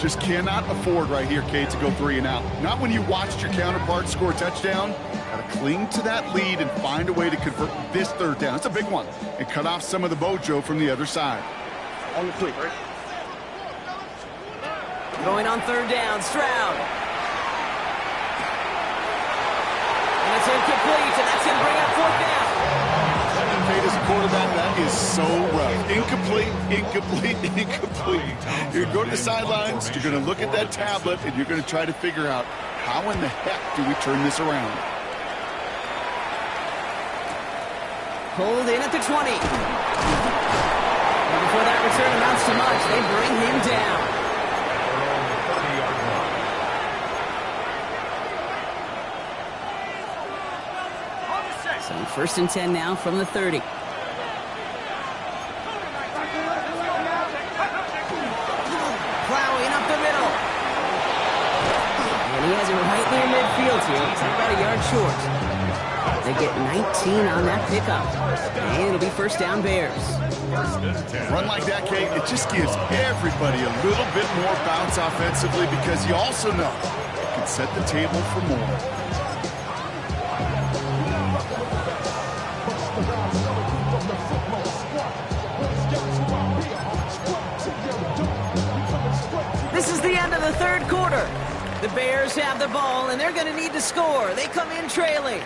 [SPEAKER 2] Just cannot afford right here, Kate, to go 3 and out. Not when you watched your counterpart score a touchdown. Got to cling to that lead and find a way to convert this 3rd down. It's a big one. And cut off some of the mojo from the other side.
[SPEAKER 5] On the fleet, right?
[SPEAKER 1] Going on 3rd down, Stroud. And it's incomplete, and that's going to bring up 4th down.
[SPEAKER 2] Kate, as a quarterback, that is so rough. Incomplete, incomplete, incomplete. You're going to go to the sidelines, you're going to look at that tablet, and you're going to try to figure out how in the heck do we turn this around.
[SPEAKER 1] Pulled in at the 20. And before that return amounts to much, they bring him down. So 1st and 10 now from the 30. Plowing up the middle. And he has it right near midfield here. It's about a yard short. They get 19 on that pickup. And it'll be 1st down Bears.
[SPEAKER 2] Run like that, Kate, it just gives everybody a little bit more bounce offensively because you also know it can set the table for more.
[SPEAKER 1] This is the end of the 3rd quarter. The Bears have the ball, and they're going to need to score. They come in trailing.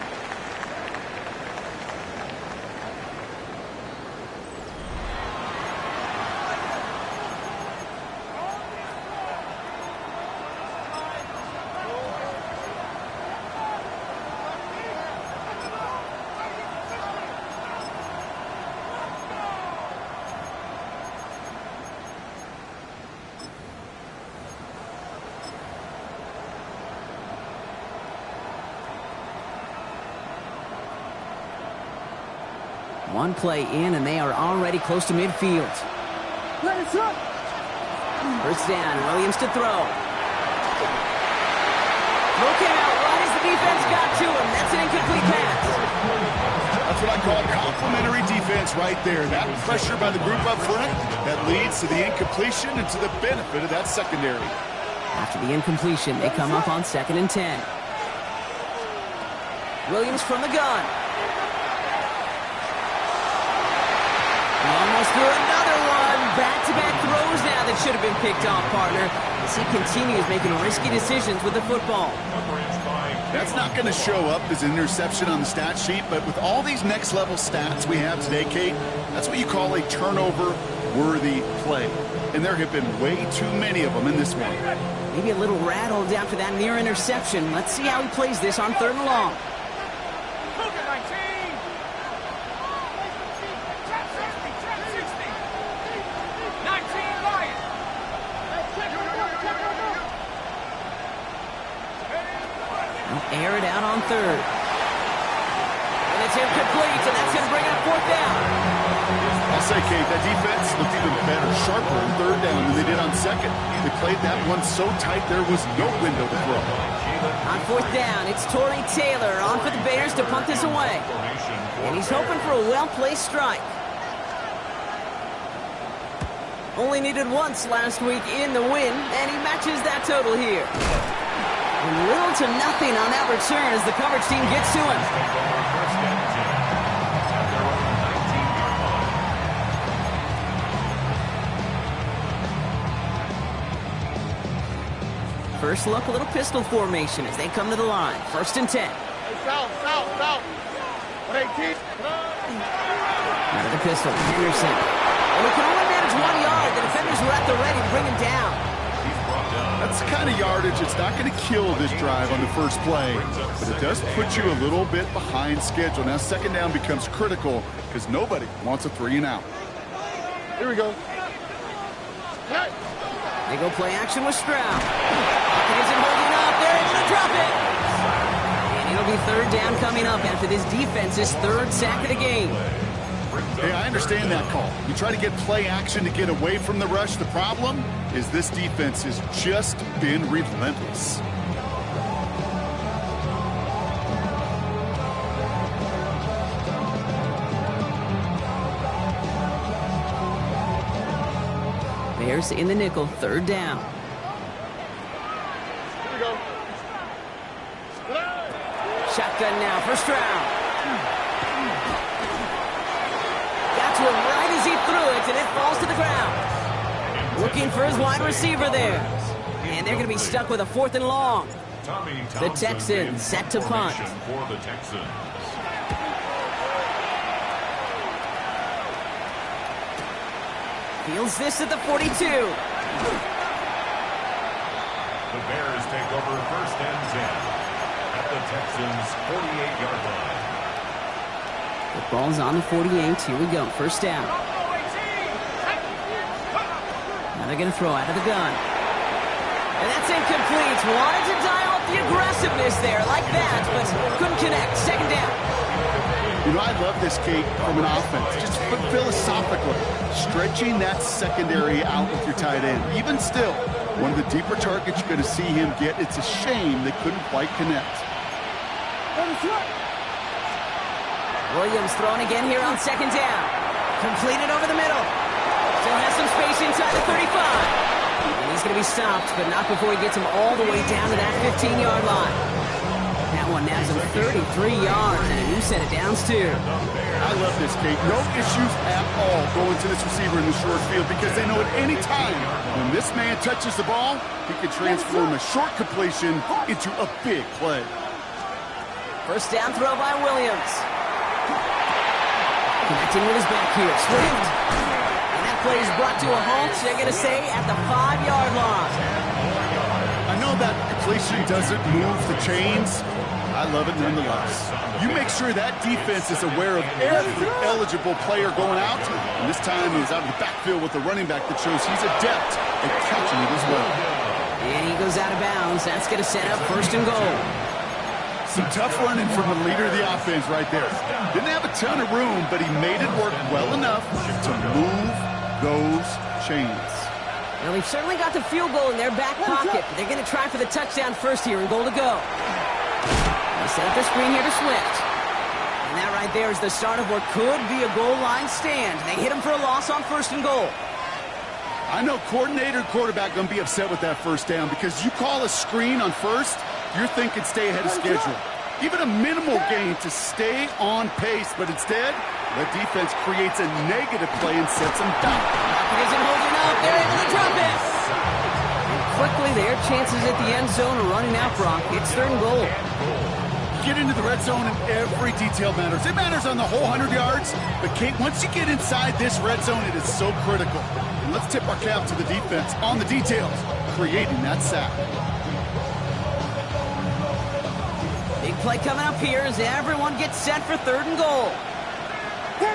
[SPEAKER 1] One play in, and they are already close to midfield. 1st down, Williams to throw. Throw came out right as the defense got to him. That's an incomplete pass.
[SPEAKER 2] That's what I call complimentary defense right there. That pressure by the group up front, that leads to the incompletion and to the benefit of that secondary.
[SPEAKER 1] After the incompletion, they come up on 2nd and 10. Williams from the gun. Almost threw another one. Back-to-back throws now that should have been picked off, partner, as he continues making risky decisions with the football.
[SPEAKER 2] That's not going to show up as an interception on the stat sheet, but with all these next-level stats we have today, Kate, that's what you call a turnover-worthy play. And there have been way too many of them in this one.
[SPEAKER 1] Maybe a little rattled after that near interception. Let's see how he plays this on 3rd and long. Air it out on 3rd. And it's incomplete, and that's going to bring up 4th down.
[SPEAKER 2] I'll say, Kate, that defense looked even better, sharper on 3rd down than they did on 2nd. They played that one so tight there was no window to throw.
[SPEAKER 1] On 4th down, it's Torrey Taylor on for the Bears to punt this away. And he's hoping for a well-placed strike. Only needed once last week in the win, and he matches that total here. And little to nothing on that return as the coverage team gets to him. First look, a little pistol formation as they come to the line. 1st and 10.
[SPEAKER 5] South. 118.
[SPEAKER 1] Out of the pistol, Henderson. And he can only manage 1 yard. The defenders were at the ready to bring him down.
[SPEAKER 3] He's brought down
[SPEAKER 2] That's the kind of yardage. It's not going to kill this drive on the first play, but it does put you a little bit behind schedule. Now second down becomes critical because nobody wants a 3-and-out.
[SPEAKER 5] Here we go.
[SPEAKER 1] They go play action with Stroud. Hawkins isn't holding up. They're able to drop it. And it'll be third down coming up after this defense's third sack of the game.
[SPEAKER 2] Hey, I understand that call. You try to get play action to get away from the rush. The problem is this defense has just been relentless.
[SPEAKER 1] Bears in the nickel, third down.
[SPEAKER 5] Here we go.
[SPEAKER 1] Shotgun now for Stroud. Got to him right as he threw it, and it falls to the ground. Looking for his wide receiver there. And they're going to be stuck with a 4th and long. The Texans set to punt.
[SPEAKER 3] For the Texans.
[SPEAKER 1] Fields this at the 42.
[SPEAKER 3] The Bears take over first and 10 at the Texans' 48-yard line.
[SPEAKER 1] The ball's on the 48. Here we go. First down. Now they're going to throw out of the gun. And that's incomplete. Wanted to dial up the aggressiveness there like that, but couldn't connect. Second down.
[SPEAKER 2] You know, I love this, Kate, from an offense. Just philosophically, stretching that secondary out with your tight end. Even still, one of the deeper targets you're going to see him get. It's a shame they couldn't quite connect.
[SPEAKER 1] Williams throwing again here on second down. Completed over the middle. Still has some space inside the 35. And he's going to be stopped, but not before he gets him all the way down to that 15-yard line. That one nabs him 33 yards and a new set of downs, too.
[SPEAKER 2] I love this, Kate. No issues at all going to this receiver in the short field because they know at any time when this man touches the ball, he can transform a short completion into a big play.
[SPEAKER 1] First down throw by Williams. Connecting with his back here. Swift. And that play is brought to a halt, they're going to say, at the 5-yard line.
[SPEAKER 2] I know that completion doesn't move the chains. I love it nonetheless. You make sure that defense is aware of every eligible player going out. And this time he was out of the backfield with a running back that shows he's adept at catching it as well.
[SPEAKER 1] And he goes out of bounds. That's going to set up first and goal.
[SPEAKER 2] Some tough running from the leader of the offense right there. Didn't have a ton of room, but he made it work well enough to move those chains.
[SPEAKER 1] Well, they've certainly got the field goal in their back pocket. They're going to try for the touchdown first here and goal to go. They set up the screen here to Swift. And that right there is the start of what could be a goal line stand. They hit him for a loss on first and goal.
[SPEAKER 2] I know coordinator and quarterback going to be upset with that first down because you call a screen on first, you're thinking stay ahead of schedule. Even a minimal gain to stay on pace, but instead, the defense creates a negative play and sets them down.
[SPEAKER 1] Hopkins isn't holding up. They're able to drop it. And quickly, their chances at the end zone are running out, Brock. It's third and goal.
[SPEAKER 2] Get into the red zone and every detail matters. It matters on the whole 100 yards, but Kate, once you get inside this red zone, it is so critical. And let's tip our cap to the defense on the details, creating that sack.
[SPEAKER 1] Big play coming up here as everyone gets set for third and goal. Here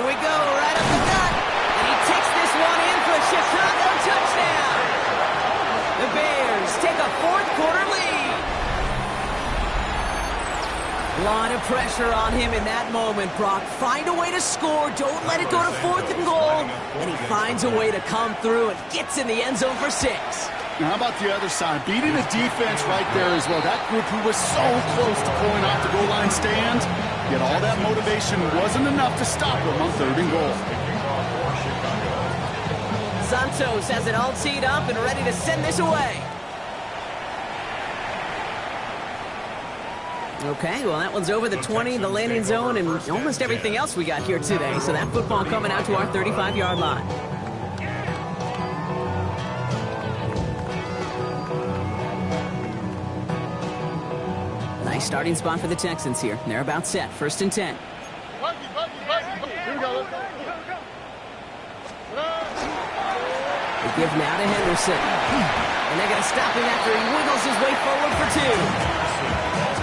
[SPEAKER 1] we go, right up the gut. And he takes this one in for a Chicago touchdown. The Bears take a fourth-quarter lead. A lot of pressure on him in that moment, Brock. Find a way to score. Don't let it go to fourth and goal. And he finds a way to come through and gets in the end zone for 6.
[SPEAKER 2] Now, how about the other side? Beating the defense right there as well. That group who was so close to pulling off the goal line stand, yet all that motivation wasn't enough to stop them on third and goal.
[SPEAKER 1] Santos has it all teed up and ready to send this away. Okay, well, that one's over the 20, the landing zone, and almost everything else we got here today. So that football coming out to our 35-yard line. Nice starting spot for the Texans here. They're about set. First and 10.
[SPEAKER 5] Here we go. Let's go.
[SPEAKER 1] They give now to Henderson. And they're going to stop him after he wiggles his way forward for 2.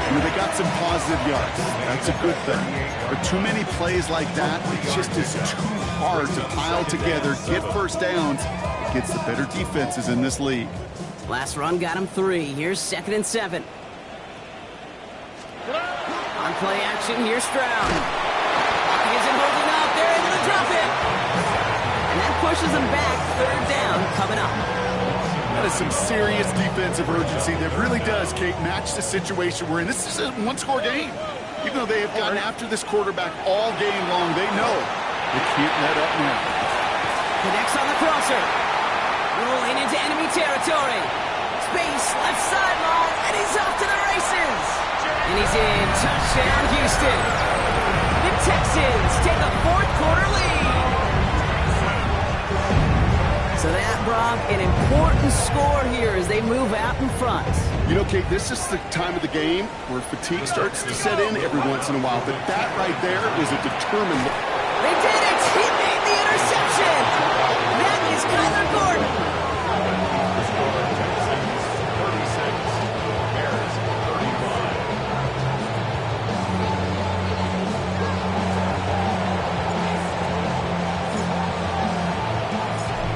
[SPEAKER 2] You know, they got some positive yards. That's a good thing. But too many plays like that, it just is too hard to pile together, get first downs against the better defenses in this league.
[SPEAKER 1] Last run got him 3. Here's 2nd and 7. On play action, here's Stroud. Blocking isn't holding up. They're able to drop it. And that pushes them back. 3rd down coming up.
[SPEAKER 2] That is some serious defensive urgency that really does, Kate, match the situation we're in. This is a one-score game. Even though they have gotten after this quarterback all game long, they know they can't let up now.
[SPEAKER 1] Connects on the crosser. Rolling into enemy territory. Space, left sideline, and he's off to the races. And he's in. Touchdown, Houston. The Texans take a 4th quarter lead. So that, Brock, an important score here as they move out in front.
[SPEAKER 2] You know, Kate, this is the time of the game where fatigue starts to set in every once in a while. But that right there is a determined look.
[SPEAKER 1] They did it! He made the interception! That is Kyler Gordon.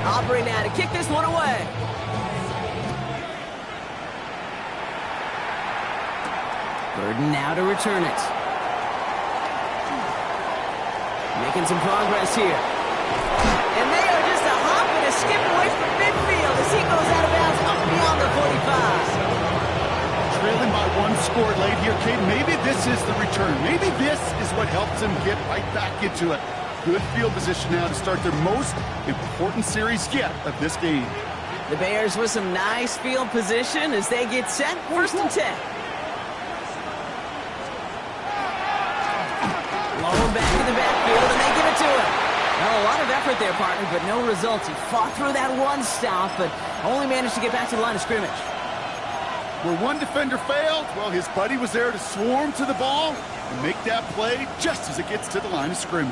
[SPEAKER 1] Aubrey now to kick this one away. Burden now to return it. Making some progress here. And they are just a hop and a skip away from midfield as he goes out of bounds up beyond the 45.
[SPEAKER 2] Trailing by 1 score late here, Kate. Maybe this is the return. Maybe this is what helps them get right back into it. Good field position now to start their most important series yet of this game.
[SPEAKER 1] The Bears with some nice field position as they get set. 1st and 10. Low back in the backfield, and they give it to him. Well, a lot of effort there, partner, but no results. He fought through that one stop, but only managed to get back to the line of scrimmage.
[SPEAKER 2] Where one defender failed, well, his buddy was there to swarm to the ball and make that play just as it gets to the line of scrimmage.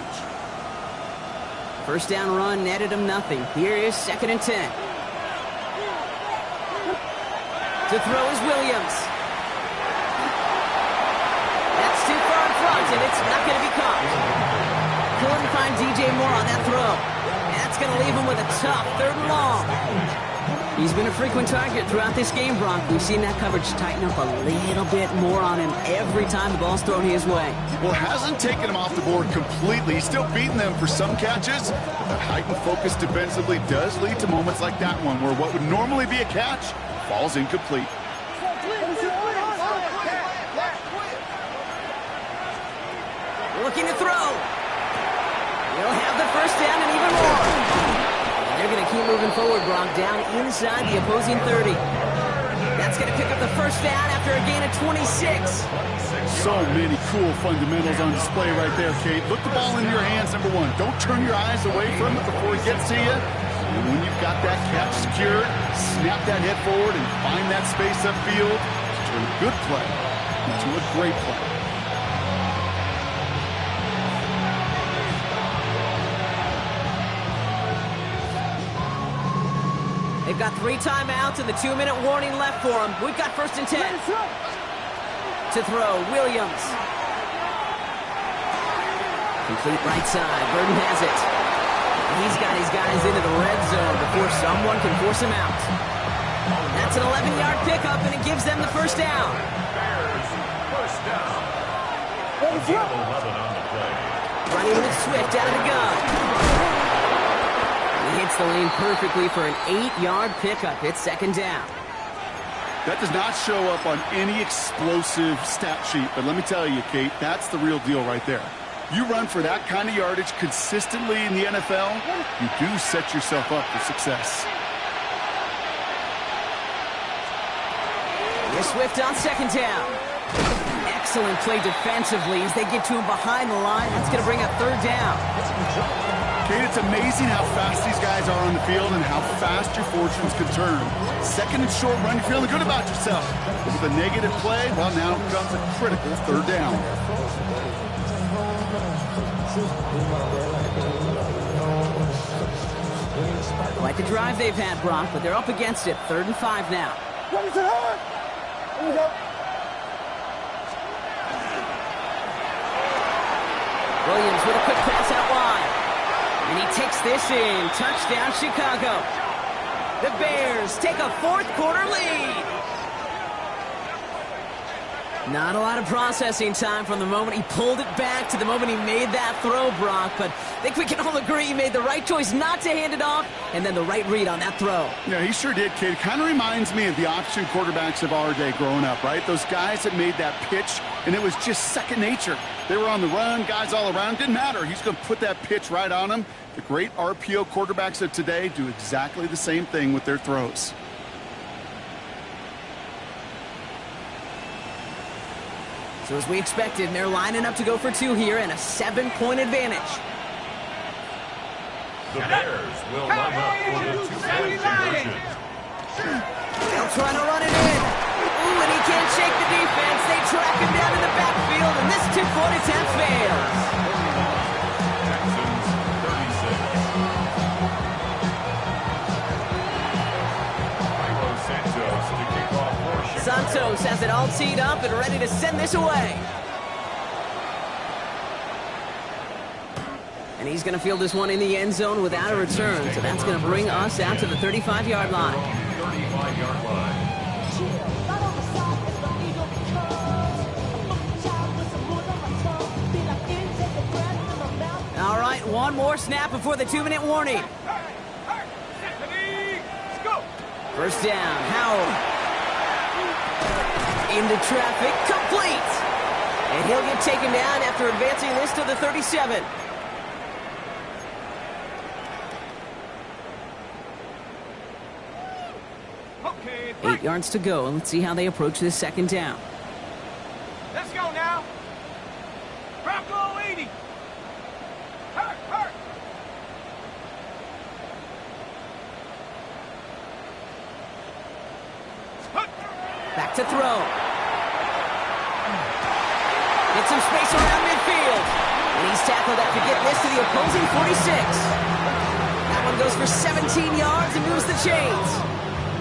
[SPEAKER 1] 1st down run netted him nothing. Here is 2nd and 10. To throw is Williams. That's too far in front, and it's not going to be caught. Couldn't find DJ Moore on that throw. And that's going to leave him with a tough 3rd and long. He's been a frequent target throughout this game, Brock. We've seen that coverage tighten up a little bit more on him every time the ball's thrown his way.
[SPEAKER 2] Well, hasn't taken him off the board completely. He's still beating them for some catches. But that heightened focus defensively does lead to moments like that one where what would normally be a catch falls incomplete.
[SPEAKER 1] Looking to throw. He'll have the 1st down and even more. They're going to keep moving forward, Brock, down inside the opposing 30. That's going to pick up the 1st down after a gain of 26.
[SPEAKER 2] So many cool fundamentals on display right there, Kate. Look the ball in your hands, number 1. Don't turn your eyes away from it before it gets to you. And when you've got that catch secured, snap that head forward and find that space upfield to turn a good play into a great play.
[SPEAKER 1] They've got 3 timeouts and the 2-minute warning left for them. We've got 1st and 10. To throw, Williams. Complete right side. Burden has it. He's got his guys into the red zone before someone can force him out. That's an 11-yard pickup, and it gives them the 1st down.
[SPEAKER 3] Bears, 1st down. A gain of 11 on the play.
[SPEAKER 1] Running with Swift out of the gun. He hits the lane perfectly for an 8-yard pickup. It's 2nd down.
[SPEAKER 2] That does not show up on any explosive stat sheet, but let me tell you, Kate, that's the real deal right there. You run for that kind of yardage consistently in the NFL, you do set yourself up for success.
[SPEAKER 1] Here's Swift on 2nd down. Excellent play defensively as they get to him behind the line. That's going to bring up 3rd down.
[SPEAKER 2] Kate, it's amazing how fast these guys are on the field and how fast your fortunes can turn. 2nd and short run, you're feeling good about yourself. But with a negative play, well, now comes a critical 3rd down.
[SPEAKER 1] Quite the drive they've had, Brock, but they're up against it. 3rd and 5 now.
[SPEAKER 5] Here we go.
[SPEAKER 1] Williams with a quick pass out wide. And he takes this in. Touchdown, Chicago. The Bears take a 4th quarter lead. Not a lot of processing time from the moment he pulled it back to the moment he made that throw, Brock. But I think we can all agree he made the right choice not to hand it off, and then the right read on that throw.
[SPEAKER 2] Yeah, he sure did, kid. Kind of reminds me of the option quarterbacks of our day growing up, right? Those guys that made that pitch, and it was just second nature. They were on the run, guys all around. Didn't matter. He's going to put that pitch right on them. The great RPO quarterbacks of today do exactly the same thing with their throws.
[SPEAKER 1] So as we expected, they're lining up to go for 2 here and a 7-point advantage.
[SPEAKER 3] The Bears will line up for the 2-point conversion.
[SPEAKER 1] They'll try to run it in. Ooh, and he can't shake the defense. They track him down in the backfield, and this 2-point attempt fails.
[SPEAKER 3] Texans 36. Cairo Santos to kick off for Chicago.
[SPEAKER 1] Santos has it all teed up and ready to send this away. And he's going to field this one in the end zone without a return. So that's going to bring us out to the 35-yard line.
[SPEAKER 3] 35-yard line.
[SPEAKER 1] All right, one more snap before the 2-minute warning. First down, Howell. Into traffic, complete. And he'll get taken down after advancing this to the 37.
[SPEAKER 5] Okay,
[SPEAKER 1] 8 yards to go, and let's see how they approach this 2nd down.
[SPEAKER 5] let's go now. Bronco 80. Hurt.
[SPEAKER 1] Back to throw. Get some space around midfield. And he's tackled after getting this to the opposing 46. That one goes for 17 yards and moves the chains.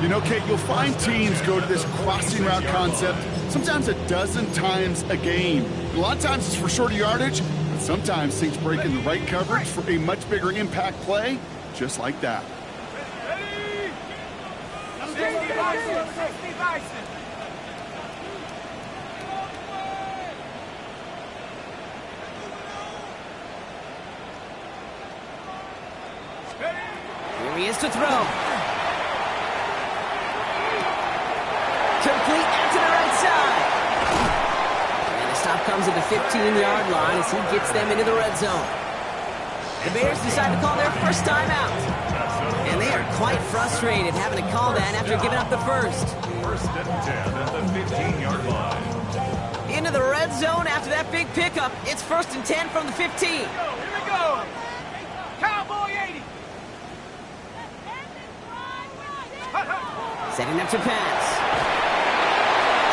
[SPEAKER 2] You know, Kate, you'll find teams go to this crossing route concept sometimes a dozen times a game. A lot of times it's for shorter yardage, but sometimes things break in the right coverage for a much bigger impact play, just like that.
[SPEAKER 5] Ready? 60 Bison.
[SPEAKER 1] Here he is to throw. Complete out to the right side. And the stop comes at the 15-yard line as he gets them into the red zone. The Bears decide to call their first time out. And they are quite frustrated having to call that after giving up the first.
[SPEAKER 3] 1st and 10 at the 15-yard line.
[SPEAKER 1] Into the red zone after that big pickup. It's 1st and 10 from the 15.
[SPEAKER 5] Here we go. Cowboy 80.
[SPEAKER 1] Setting up to pass.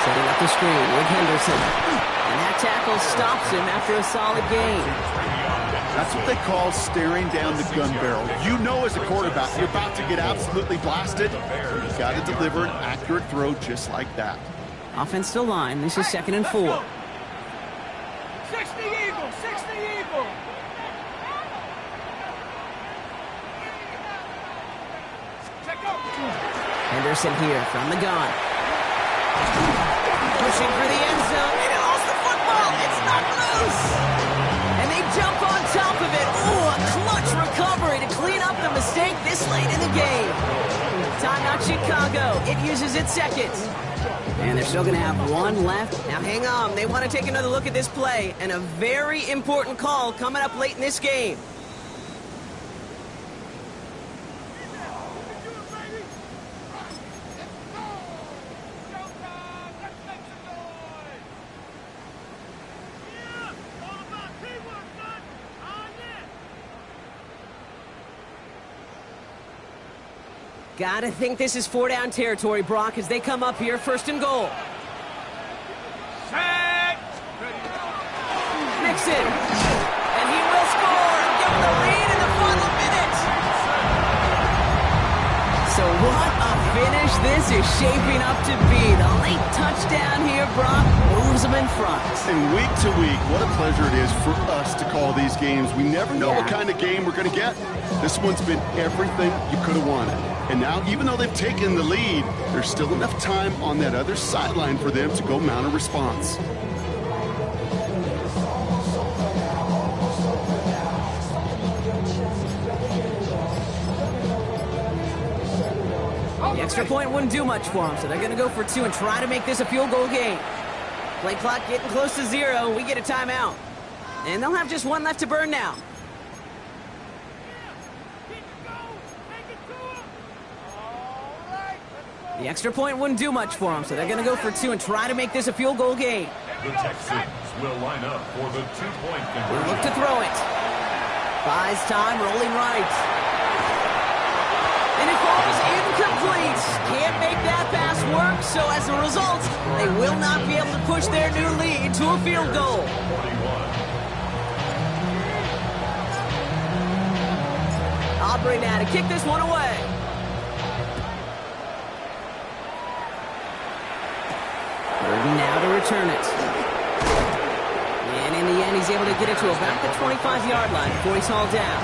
[SPEAKER 1] Setting up the screen with Henderson. And that tackle stops him after a solid gain.
[SPEAKER 2] That's what they call staring down the gun barrel. You know as a quarterback, you're about to get absolutely blasted. You've got to deliver an accurate throw just like that.
[SPEAKER 1] Offense still line. This is 2nd and 4.
[SPEAKER 5] 60 Eagle. 60 Eagle. Check out.
[SPEAKER 1] Henderson here from the gun. Pushing for the end zone, and he lost the football. It's not loose. And they jump on top of it. Ooh, a clutch recovery to clean up the mistake this late in the game. Timeout Chicago. It uses its 2nd. And they're still going to have one left. Now hang on. They want to take another look at this play. And a very important call coming up late in this game. Gotta think this is 4-down territory, Brock, as they come up here, 1st and goal.
[SPEAKER 5] Set.
[SPEAKER 1] Mixon. And he will score and give them the lead in the final minute. this is shaping up to be. The late touchdown here, Brock, moves them in front.
[SPEAKER 2] And week to week, what a pleasure it is for us to call these games. We never know what kind of game we're going to get. This one's been everything you could have wanted. And now, even though they've taken the lead, there's still enough time on that other sideline for them to go mount a response.
[SPEAKER 1] The extra point wouldn't do much for them, so they're going to go for 2 and try to make this a field goal game. Play clock getting close to 0. We get a timeout. And they'll have just 1 left to burn now. The extra point wouldn't do much for them, so they're going to go for 2 and try to make this a field goal game.
[SPEAKER 3] The Texans will line up for the 2-point
[SPEAKER 1] They
[SPEAKER 3] conversion.
[SPEAKER 1] look to throw it. Buys time, rolling right. And it falls incomplete. Can't make that pass work, so as a result, they will not be able to push their new lead to a field goal.
[SPEAKER 3] 41.
[SPEAKER 1] Aubrey now to kick this one away. Burden now to return it. And in the end, he's able to get it to about the 25-yard line before he's hauled down.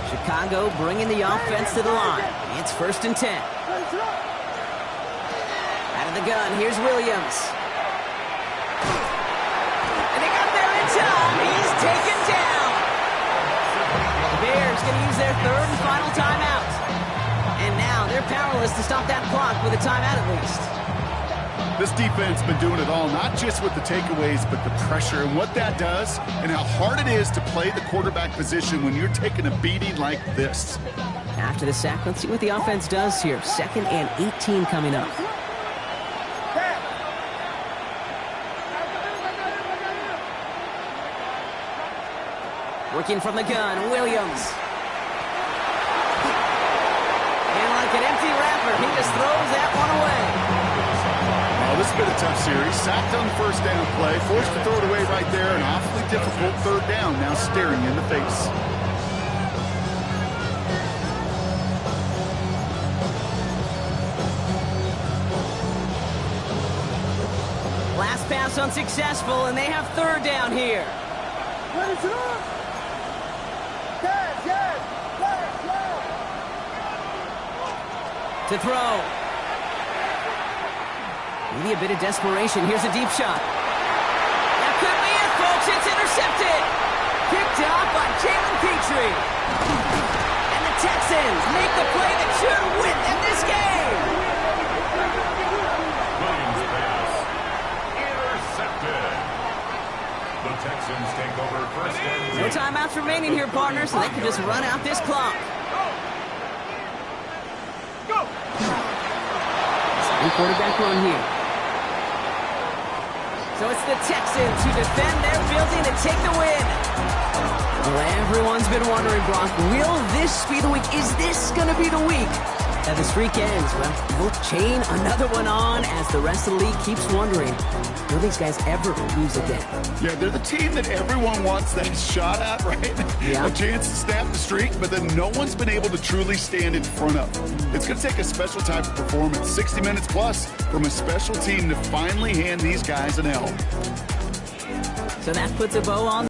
[SPEAKER 1] Chicago bringing the offense to the line. It's 1st and 10. Out of the gun, here's Williams. And they got there in time. He's taken down. The Bears going to use their 3rd and final timeout. And now they're powerless to stop that clock with a timeout at least.
[SPEAKER 2] This defense has been doing it all, not just with the takeaways, but the pressure and what that does and how hard it is to play the quarterback position when you're taking a beating like this.
[SPEAKER 1] After the sack, let's see what the offense does here. 2nd and 18 coming up. Working from the gun, Williams. And like an empty wrapper, he just throws that one away.
[SPEAKER 2] Oh, this has been a tough series. Sacked on the 1st down play, forced to throw it away right there. An awfully difficult 3rd down now staring in the face.
[SPEAKER 1] Last pass unsuccessful, and they have 3rd down here. To throw. Maybe a bit of desperation. Here's a deep shot. That could be it, folks. It's intercepted. Picked off by Jalen Petrie. And the Texans make the play that should win them this game.
[SPEAKER 3] Williams pass. Intercepted. The Texans take over 1st and 10.
[SPEAKER 1] No timeouts remaining here, partners, so they can just run out this clock. Second quarterback run here. So it's the Texans who defend their building and take the win. Well, everyone's been wondering, Brock, will this be the week? Is this going to be the week that the streak ends? Well, we'll chain another one on as the rest of the league keeps wondering, will these guys ever lose again?
[SPEAKER 2] Yeah, they're the team that everyone wants that shot at, right?
[SPEAKER 1] Yeah.
[SPEAKER 2] A chance to snap the streak, but then no one's been able to truly stand in front of. It's going to take a special type of performance, 60 minutes plus, from a special team to finally hand these guys an L.
[SPEAKER 1] So that puts a bow on